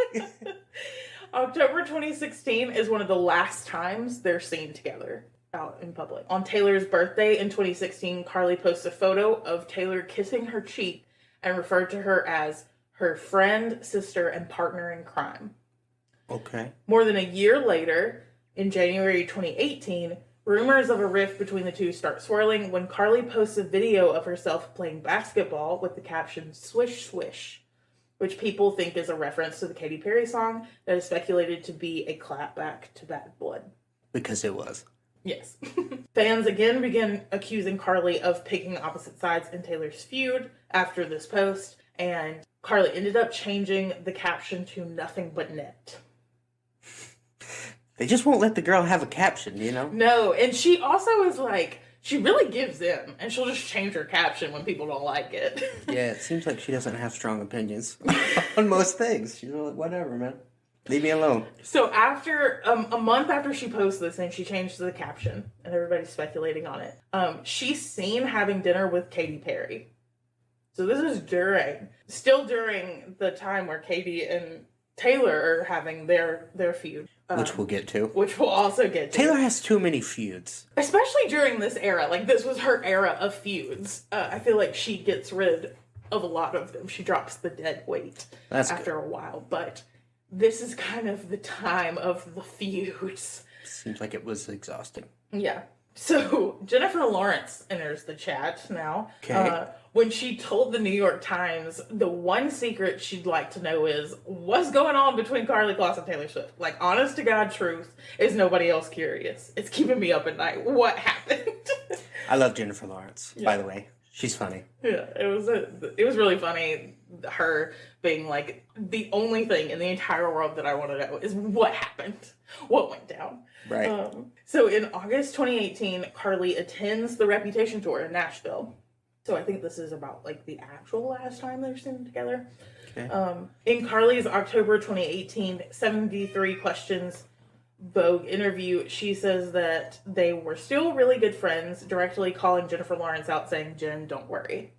October 2016 is one of the last times they're seen together out in public. On Taylor's birthday in 2016, Karlie posts a photo of Taylor kissing her cheek and referred to her as her friend, sister, and partner in crime. Okay. More than a year later, in January 2018, rumors of a rift between the two start swirling when Karlie posts a video of herself playing basketball with the caption, Swish Swish, which people think is a reference to the Katy Perry song that is speculated to be a clapback to Bad Blood. Because it was. Yes. Fans again began accusing Karlie of picking opposite sides in Taylor's feud after this post, and Karlie ended up changing the caption to nothing but net. They just won't let the girl have a caption, No, and she also is like, she really gives in, and she'll just change her caption when people don't like it. Yeah, it seems like she doesn't have strong opinions on most things. She's like, whatever, man. Leave me alone. So after, a month after she posts this and she changed the caption, and everybody's speculating on it, she's seen having dinner with Katy Perry. So this is still during the time where Katy and Taylor are having their feud. Which we'll get to. Which we'll also get to. Taylor has too many feuds. Especially during this era. Like, this was her era of feuds. I feel like she gets rid of a lot of them. She drops the dead weight after a while. But this is kind of the time of the feuds. Seems like it was exhausting. Yeah. So, Jennifer Lawrence enters the chat now. Okay. When she told the New York Times, the one secret she'd like to know is, what's going on between Karlie Kloss and Taylor Swift? Like, honest to God truth, is nobody else curious? It's keeping me up at night. What happened? I love Jennifer Lawrence, by the way. She's funny. Yeah, it was really funny, her being like, the only thing in the entire world that I want to know is what happened. What went down. Right. So in August 2018, Karlie attends the Reputation tour in Nashville. So I think this is about, like, the actual last time they're singing together. Okay. In Karlie's October 2018 73 Questions Vogue interview, she says that they were still really good friends, directly calling Jennifer Lawrence out saying, "Jen, don't worry."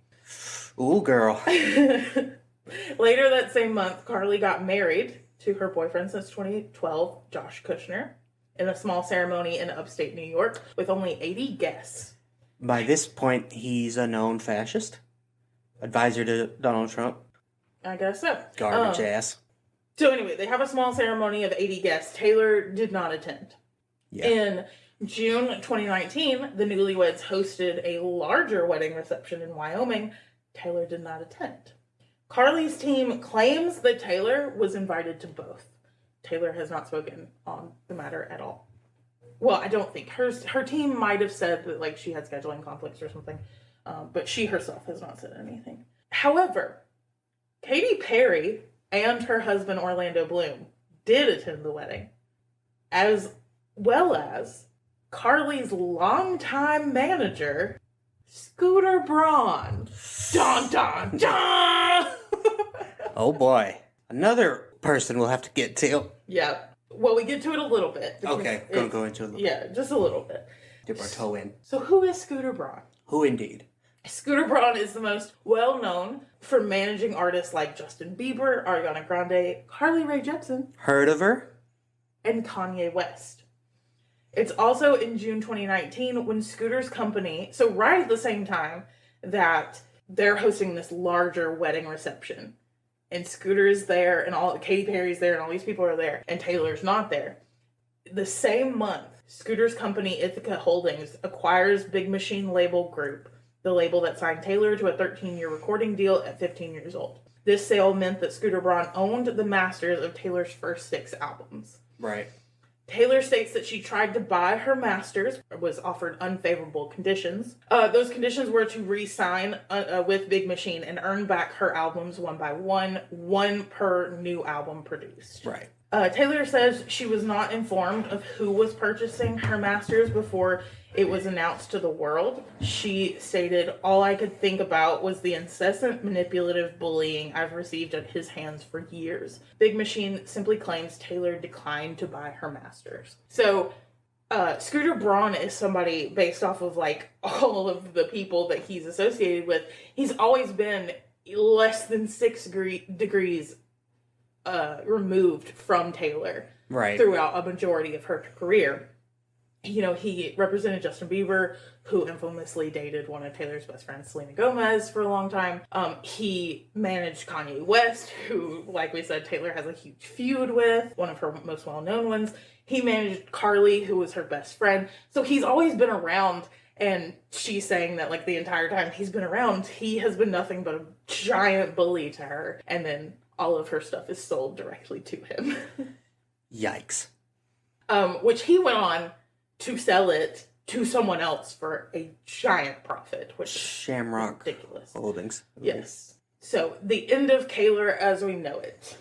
Ooh, girl. Later that same month, Karlie got married to her boyfriend since 2012, Josh Kushner, in a small ceremony in upstate New York with only 80 guests. By this point, he's a known fascist. Advisor to Donald Trump. I guess so. Garbage ass. So anyway, they have a small ceremony of 80 guests. Taylor did not attend. Yeah. In June 2019, the newlyweds hosted a larger wedding reception in Wyoming. Taylor did not attend. Karlie's team claims that Taylor was invited to both. Taylor has not spoken on the matter at all. Well, I don't think. Her team might have said that, like, she had scheduling conflicts or something, but she herself has not said anything. However, Katy Perry and her husband Orlando Bloom did attend the wedding, as well as Karlie's longtime manager, Scooter Braun. Dun, dun, dun! Oh boy. Another person we'll have to get to. Yeah. Well, we get to it a little bit. Okay, go into it a little bit. Yeah, just a little bit. Dip our toe in. So who is Scooter Braun? Who indeed? Scooter Braun is the most well-known for managing artists like Justin Bieber, Ariana Grande, Carly Rae Jepsen, Heard of her? and Kanye West. It's also in June 2019 when Scooter's company, so right at the same time that they're hosting this larger wedding reception, and Scooter is there, and Katy Perry's there, and all these people are there, and Taylor's not there. The same month, Scooter's company, Ithaca Holdings, acquires Big Machine Label Group, the label that signed Taylor to a 13-year recording deal at 15 years old. This sale meant that Scooter Braun owned the masters of Taylor's first 6 albums. Right. Taylor states that she tried to buy her masters, was offered unfavorable conditions. Those conditions were to re-sign with Big Machine and earn back her albums one by one per new album produced. Right. Taylor says she was not informed of who was purchasing her masters before it was announced to the world. She stated, "All I could think about was the incessant manipulative bullying I've received at his hands for years." Big Machine simply claims Taylor declined to buy her masters. So, Scooter Braun is somebody based off of, like, all of the people that he's associated with. He's always been less than 6 degrees removed from Taylor. Right. Throughout a majority of her career. You know, he represented Justin Bieber, who infamously dated one of Taylor's best friends, Selena Gomez, for a long time. He managed Kanye West, who, like we said, Taylor has a huge feud with, one of her most well-known ones. He managed Karlie, who was her best friend. So he's always been around, and she's saying that, like, the entire time he's been around, he has been nothing but a giant bully to her. And then all of her stuff is sold directly to him. Yikes. Which he went on to sell it to someone else for a giant profit, which Shamrock is ridiculous. Holdings. Yes. So, the end of Taylor as we know it,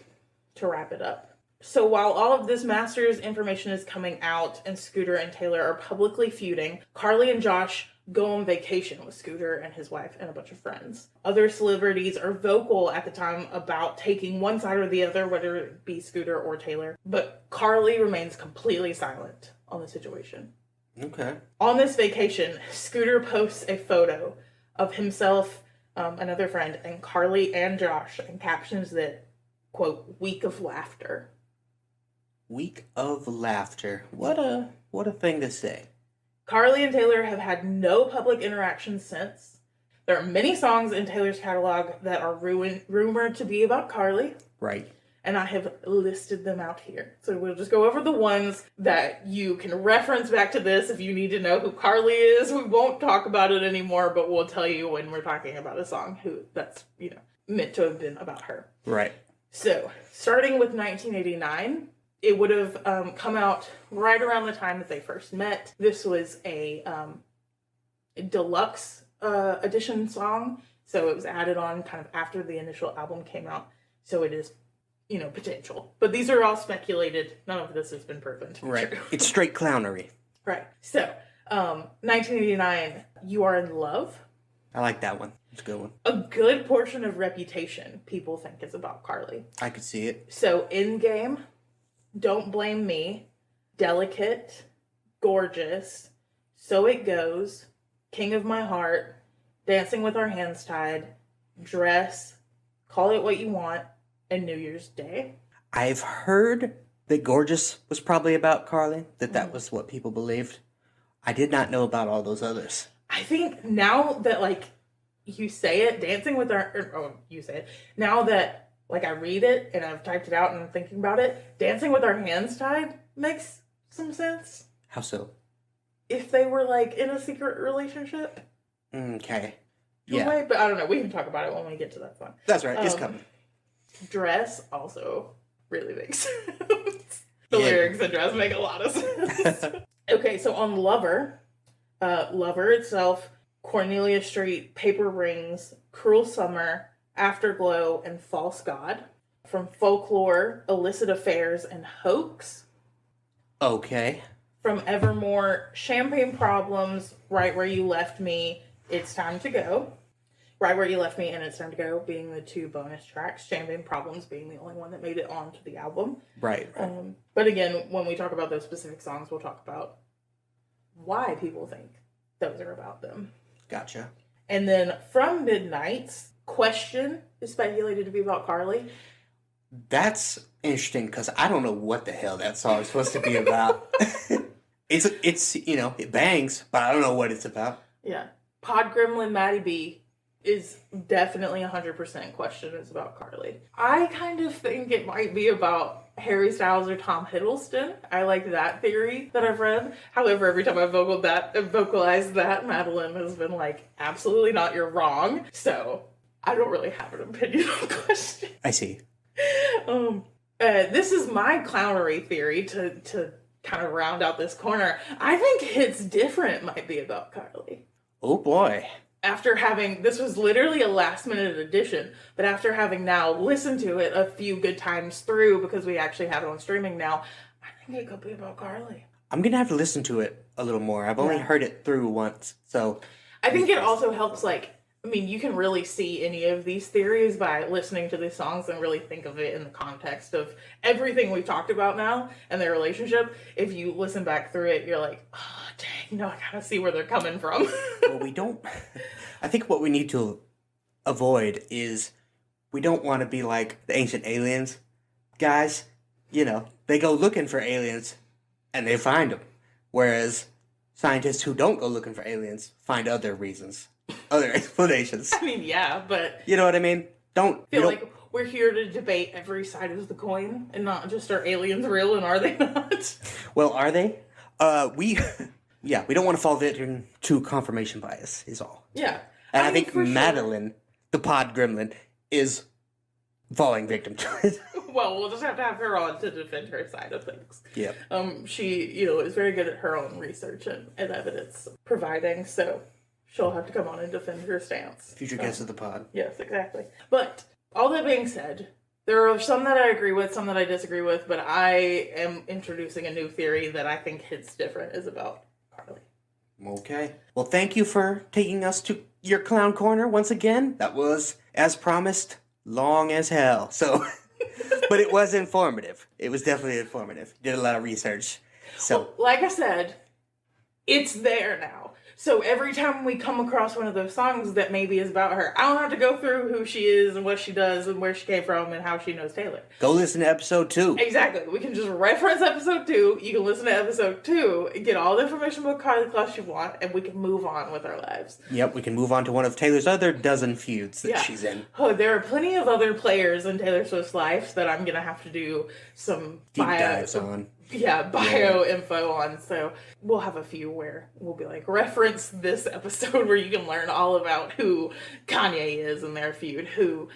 to wrap it up. So, while all of this Masters information is coming out and Scooter and Taylor are publicly feuding, Karlie and Josh go on vacation with Scooter and his wife and a bunch of friends. Other celebrities are vocal at the time about taking one side or the other, whether it be Scooter or Taylor, but Karlie remains completely silent on the situation. Okay. On this vacation, Scooter posts a photo of himself, another friend, and Karlie and Josh, and captions that, quote, "week of laughter." Week of laughter. What a thing to say. Karlie and Taylor have had no public interactions since. There are many songs in Taylor's catalog that are rumored to be about Karlie. Right. And I have listed them out here. So we'll just go over the ones that you can reference back to this if you need to know who Karlie is. We won't talk about it anymore, but we'll tell you when we're talking about a song who that's, meant to have been about her. Right. So, starting with 1989, it would have come out right around the time that they first met. This was a deluxe edition song, so it was added on kind of after the initial album came out. So it is, potential. But these are all speculated. None of this has been proven to be Right. true. It's straight clownery. Right. So, 1989, You Are in Love. I like that one. It's a good one. A good portion of Reputation people think is about Karlie. I could see it. So In Game, Don't Blame Me, Delicate, Gorgeous, So It Goes, King of My Heart, Dancing with Our Hands Tied, Dress, Call It What You Want, and New Year's Day. I've heard that Gorgeous was probably about Karlie, that was what people believed. I did not know about all those others. I think now that, like, you say it, now that, like, I read it and I've typed it out and I'm thinking about it, Dancing with Our Hands Tied makes some sense. How so? If they were, like, in a secret relationship. Okay. Yeah. Way, but I don't know. We can talk about it when we get to that song. That's right. It's coming. Dress also really makes sense. The lyrics in Dress make a lot of sense. Okay, so on Lover, Lover itself, Cornelia Street, Paper Rings, Cruel Summer, Afterglow, and False God. From Folklore, Illicit Affairs, and Hoax. Okay. From Evermore, Champagne Problems, Right Where You Left Me, It's Time to Go. Right Where You Left Me and It's Time to Go being the two bonus tracks. Champagne Problems being the only one that made it onto the album. Right. But again, when we talk about those specific songs, we'll talk about why people think those are about them. Gotcha. And then From Midnight's, Question is speculated to be about Karlie. That's interesting because I don't know what the hell that song is supposed to be about. It's it bangs, but I don't know what it's about. Yeah. Pod Gremlin Maddie B is definitely 100% Question is about Karlie. I kind of think it might be about Harry Styles or Tom Hiddleston. I like that theory that I've read. However, every time I've vocalized that, Madeline has been like, absolutely not, you're wrong. So I don't really have an opinion on Question. I see. This is my clownery theory to kind of round out this corner. I think Hits Different might be about Karlie. Oh boy. After having, this was literally a last minute addition, but after having now listened to it a few good times through, because we actually have it on streaming now, I think it could be about Karlie. I'm going to have to listen to it a little more. I've only heard it through once, so. I think it also helps, like, I mean, you can really see any of these theories by listening to these songs and really think of it in the context of everything we've talked about now and their relationship. If you listen back through it, you're like, oh, dang, no, I gotta see where they're coming from. Well, we don't. I think what we need to avoid is we don't want to be like the ancient aliens guys. They go looking for aliens and they find them. Whereas scientists who don't go looking for aliens find other reasons. Other explanations. I mean, yeah, but... You know what I mean? Like we're here to debate every side of the coin and not just are aliens real and are they not? Well, are they? We don't want to fall victim to confirmation bias is all. Yeah. And I think Madeline, the pod gremlin, is falling victim to it. Well, we'll just have to have her on to defend her side of things. Yep. She, is very good at her own research and evidence providing, so... she'll have to come on and defend her stance. Future guest of the pod. Yes, exactly. But, all that being said, there are some that I agree with, some that I disagree with, but I am introducing a new theory that I think Hits Different is about Karlie. Okay. Well, thank you for taking us to your clown corner once again. That was, as promised, long as hell. So, but it was informative. It was definitely informative. Did a lot of research. So, well, like I said, it's there now. So every time we come across one of those songs that maybe is about her, I don't have to go through who she is and what she does and where she came from and how she knows Taylor. Go listen to episode 2. Exactly. We can just reference episode 2. You can listen to episode 2 and get all the information about Karlie Kloss you want, and we can move on with our lives. Yep, we can move on to one of Taylor's other dozen feuds that she's in. Oh, there are plenty of other players in Taylor Swift's life that I'm going to have to do some deep dives on. Bio info on. So we'll have a few where we'll be like, reference this episode where you can learn all about who Kanye is and their feud, who,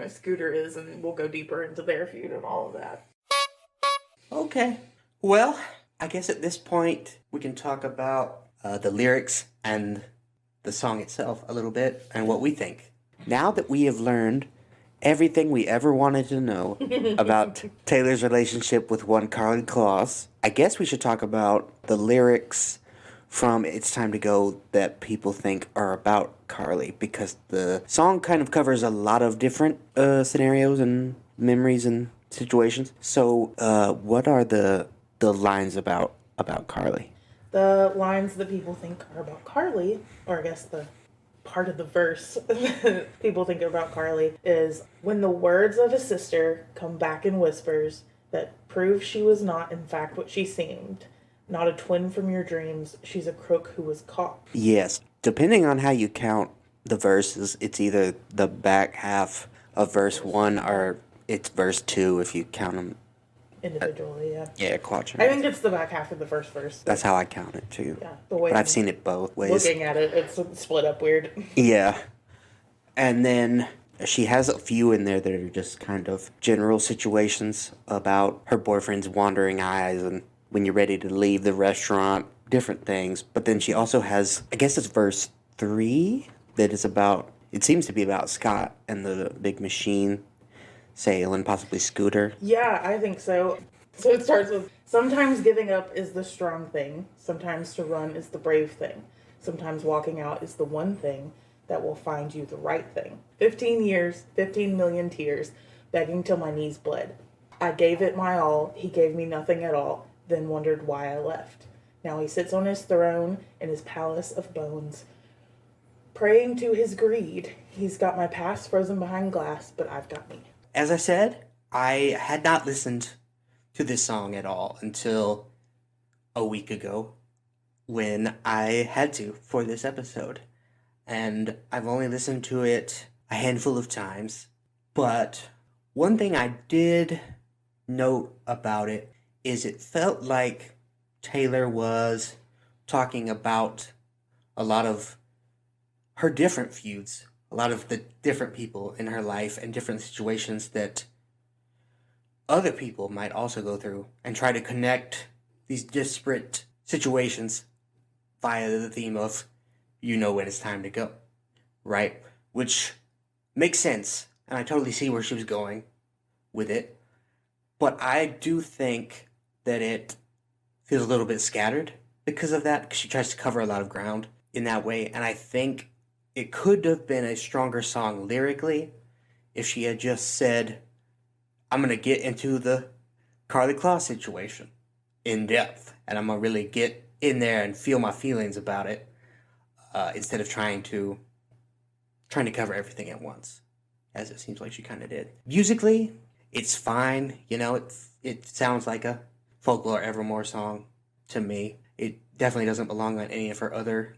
Scooter is, and we'll go deeper into their feud and all of that. Okay. Well, I guess at this point we can talk about the lyrics and the song itself a little bit and what we think. Now that we have learned everything we ever wanted to know about Taylor's relationship with one Karlie Kloss, I guess we should talk about the lyrics from It's Time to Go that people think are about Karlie, because the song kind of covers a lot of different scenarios and memories and situations. So, what are the lines about Karlie? The lines that people think are about Karlie, or I guess the part of the verse that people think about Karlie, is when the words of a sister come back in whispers that prove she was not in fact what she seemed. Not a twin from your dreams, she's a crook who was caught. Yes, depending on how you count the verses, it's either the back half of verse 1 or it's verse 2 if you count them. Individually, yeah. Yeah, quatrain. I think it's the back half of the first verse. That's how I count it too. Yeah, the way but I've seen it both ways. Looking at it, it's split up weird. Yeah. And then she has a few in there that are just kind of general situations about her boyfriend's wandering eyes and when you're ready to leave the restaurant, different things. But then she also has, I guess it's verse 3 that is about, it seems to be about Scott and the big machine sale and possibly Scooter. Yeah, I think so. So it starts with, sometimes giving up is the strong thing. Sometimes to run is the brave thing. Sometimes walking out is the one thing that will find you the right thing. 15 years, 15 million tears, begging till my knees bled. I gave it my all, he gave me nothing at all, then wondered why I left. Now he sits on his throne in his palace of bones, praying to his greed. He's got my past frozen behind glass, but I've got me. As I said, I had not listened to this song at all until a week ago when I had to for this episode. And I've only listened to it a handful of times. But one thing I did note about it is it felt like Taylor was talking about a lot of her different feuds, a lot of the different people in her life and different situations that other people might also go through, and try to connect these disparate situations via the theme of you know when it's time to go, right? Which makes sense, and I totally see where she was going with it. But I do think that it feels a little bit scattered because of that, because she tries to cover a lot of ground in that way, and I think it could have been a stronger song lyrically if she had just said, I'm going to get into the Karlie Kloss situation in depth, and I'm going to really get in there and feel my feelings about it, instead of trying to cover everything at once, as it seems like she kind of did. Musically, it's fine. You know, it sounds like a Folklore Evermore song to me. It definitely doesn't belong on any of her other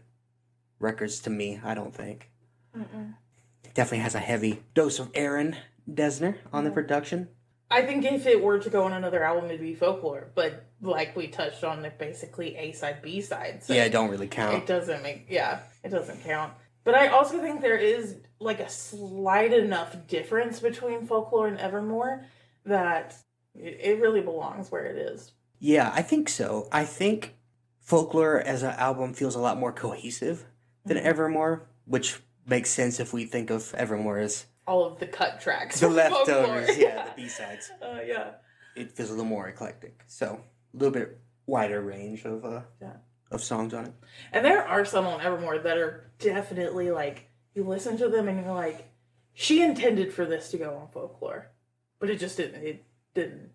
records to me, I don't think. It definitely has a heavy dose of Aaron Dessner on the production. I think if it were to go on another album, it'd be Folklore. But like we touched on, it basically A-side, B-side. So yeah, it don't really count. it doesn't count. But I also think there is like a slight enough difference between Folklore and Evermore that it really belongs where it is. Yeah, I think so. I think Folklore as an album feels a lot more cohesive than Evermore, which makes sense if we think of Evermore as all of the cut tracks. the from leftovers, Folklore. the B-sides. Yeah. It feels a little more eclectic. So, a little bit wider range of songs on it. And there are some on Evermore that are definitely like, you listen to them and you're like, she intended for this to go on Folklore. But it just didn't. It didn't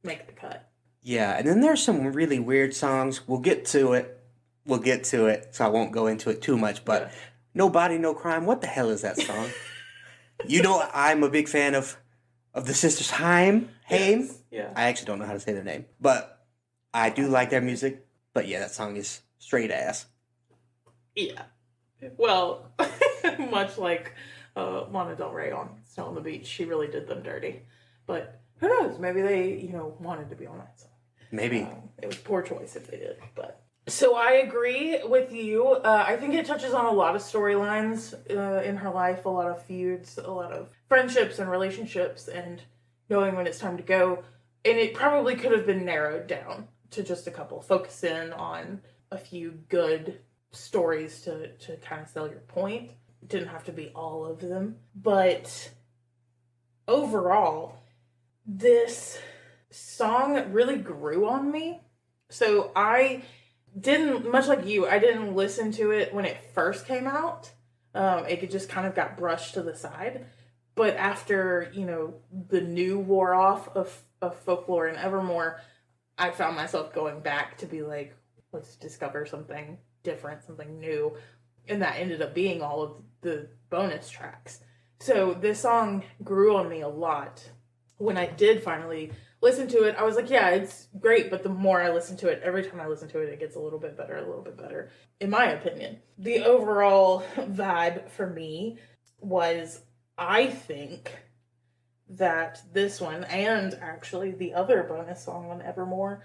make the cut. Yeah, and then there's some really weird songs. We'll get to it, so I won't go into it too much. But No Body, No Crime, what the hell is that song? You know, I'm a big fan of the sisters Haim. Yes. Yeah. I actually don't know how to say their name, but I do like their music. But yeah, that song is straight ass. Yeah. Well, much like Lana Del Rey on Snow on the Beach, she really did them dirty. But who knows? Maybe they, wanted to be on that song. Maybe. It was poor choice if they did. But so I agree with you. I think it touches on a lot of storylines in her life, a lot of feuds, a lot of friendships and relationships, and knowing when it's time to go. And it probably could have been narrowed down to just a couple. Focus in on a few good stories to kind of sell your point. It didn't have to be all of them. But overall, this song really grew on me. So I didn't, much like you, I didn't listen to it when it first came out. It just kind of got brushed to the side. But after, the new wore off of Folklore and Evermore, I found myself going back to be like, let's discover something different, something new. And that ended up being all of the bonus tracks. So this song grew on me a lot. When I did finally listen to it, I was like, yeah, it's great. But the more I listen to it, every time I listen to it, it gets a little bit better, in my opinion. The overall vibe for me was, I think that this one, and actually the other bonus song on Evermore,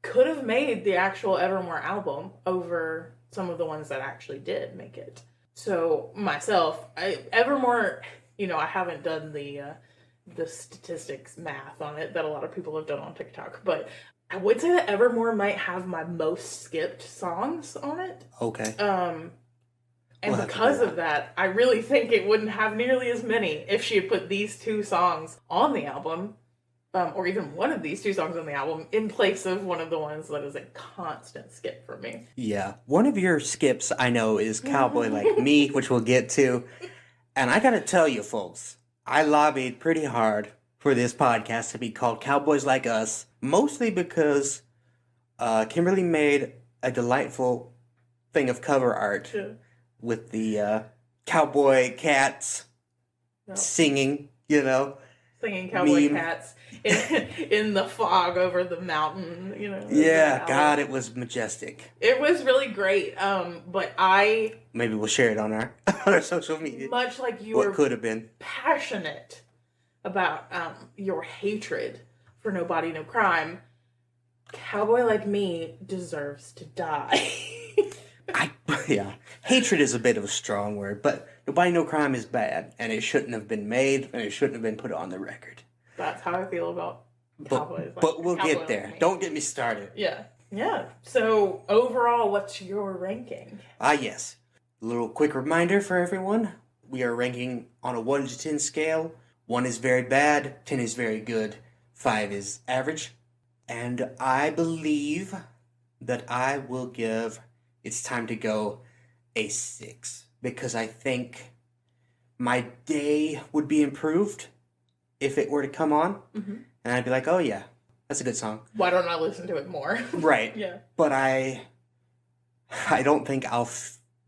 could have made the actual Evermore album over some of the ones that actually did make it. So myself, Evermore, I haven't done the statistics math on it that a lot of people have done on TikTok, but I would say that Evermore might have my most skipped songs on it. Okay. And because of that, I really think it wouldn't have nearly as many if she had put these two songs on the album, or even one of these two songs on the album, in place of one of the ones that is a constant skip for me. Yeah. One of your skips, I know, is Cowboy Like Me, which we'll get to. And I gotta tell you, folks, I lobbied pretty hard for this podcast to be called Cowboys Like Us, mostly because Kimberly made a delightful thing of cover art with the cowboy cats singing, Singing cowboy meme. cats in the fog over the mountain, Yeah, God, it was majestic. It was really great. But maybe we'll share it on our on our social media. Much like you what could have been passionate about your hatred for No Body No Crime, Cowboy Like Me deserves to die. Hatred is a bit of a strong word, but No Body No Crime is bad, and it shouldn't have been made, and it shouldn't have been put on the record. That's how I feel about Cowboys. But we'll get there. Don't get me started. Yeah. So overall, what's your ranking? Yes. A little quick reminder for everyone. We are ranking on a 1 to 10 scale. 1 is very bad, 10 is very good, 5 is average. And I believe that I will give It's Time to Go a 6. Because I think my day would be improved if it were to come on. Mm-hmm. And I'd be like, oh yeah, that's a good song. Why don't I listen to it more? Right. Yeah. But I don't think I'll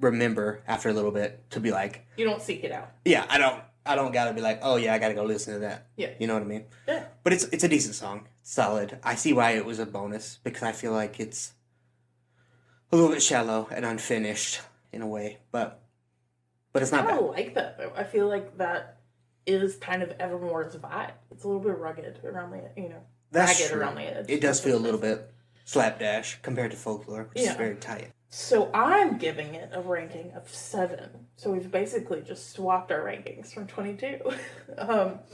remember after a little bit to be like... You don't seek it out. Yeah, I don't gotta be like, oh yeah, I gotta go listen to that. Yeah. You know what I mean? Yeah. But it's a decent song. Solid. I see why it was a bonus, because I feel like it's a little bit shallow and unfinished in a way, but it's not bad. I kind of like that, though. I feel like that is kind of Evermore's vibe. It's a little bit rugged around the, That's ragged true. around the edge. It does feel a little bit slapdash compared to Folklore, which is very tight. So I'm giving it a ranking of 7. So we've basically just swapped our rankings from 22.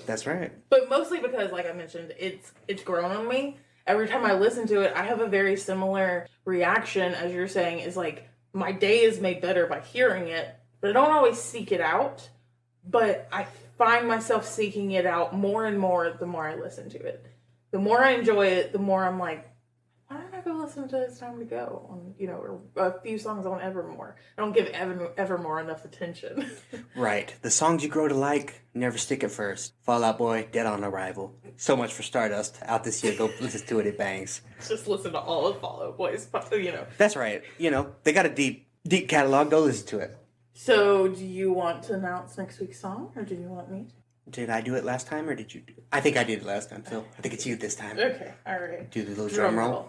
That's right. But mostly because, like I mentioned, it's grown on me. Every time I listen to it, I have a very similar reaction, as you're saying, is like, my day is made better by hearing it, but I don't always seek it out. But I find myself seeking it out more and more the more I listen to it. The more I enjoy it, the more I'm like, why don't I go listen to It's Time to Go on, or a few songs on Evermore. I don't give Evermore enough attention. Right. The songs you grow to like, never stick at first. Fall Out Boy, Dead on Arrival. So much for Stardust. Out this year, go listen to it, it bangs. Just listen to all of Fall Out Boy's, That's right. They got a deep catalog. Go listen to it. So, do you want to announce next week's song, or do you want me to? Did I do it last time, or did you do it? I think I did it last time, so I think it's you this time. Okay, all right. Do the little drum roll.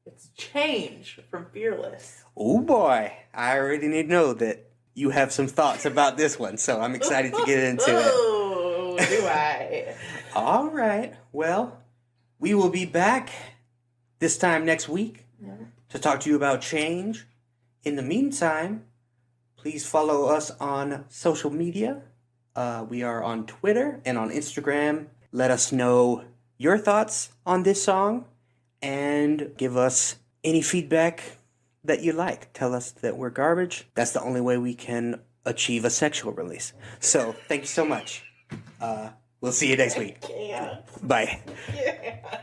It's Change from Fearless. Oh boy, I already need to know that you have some thoughts about this one, so I'm excited to get into it. Oh, do I? All right, well, we will be back this time next week to talk to you about Change. In the meantime, please follow us on social media. We are on Twitter and on Instagram. Let us know your thoughts on this song and give us any feedback that you like. Tell us that we're garbage. That's the only way we can achieve a sexual release. So, thank you so much. We'll see you next week. Yeah. Bye. Yeah.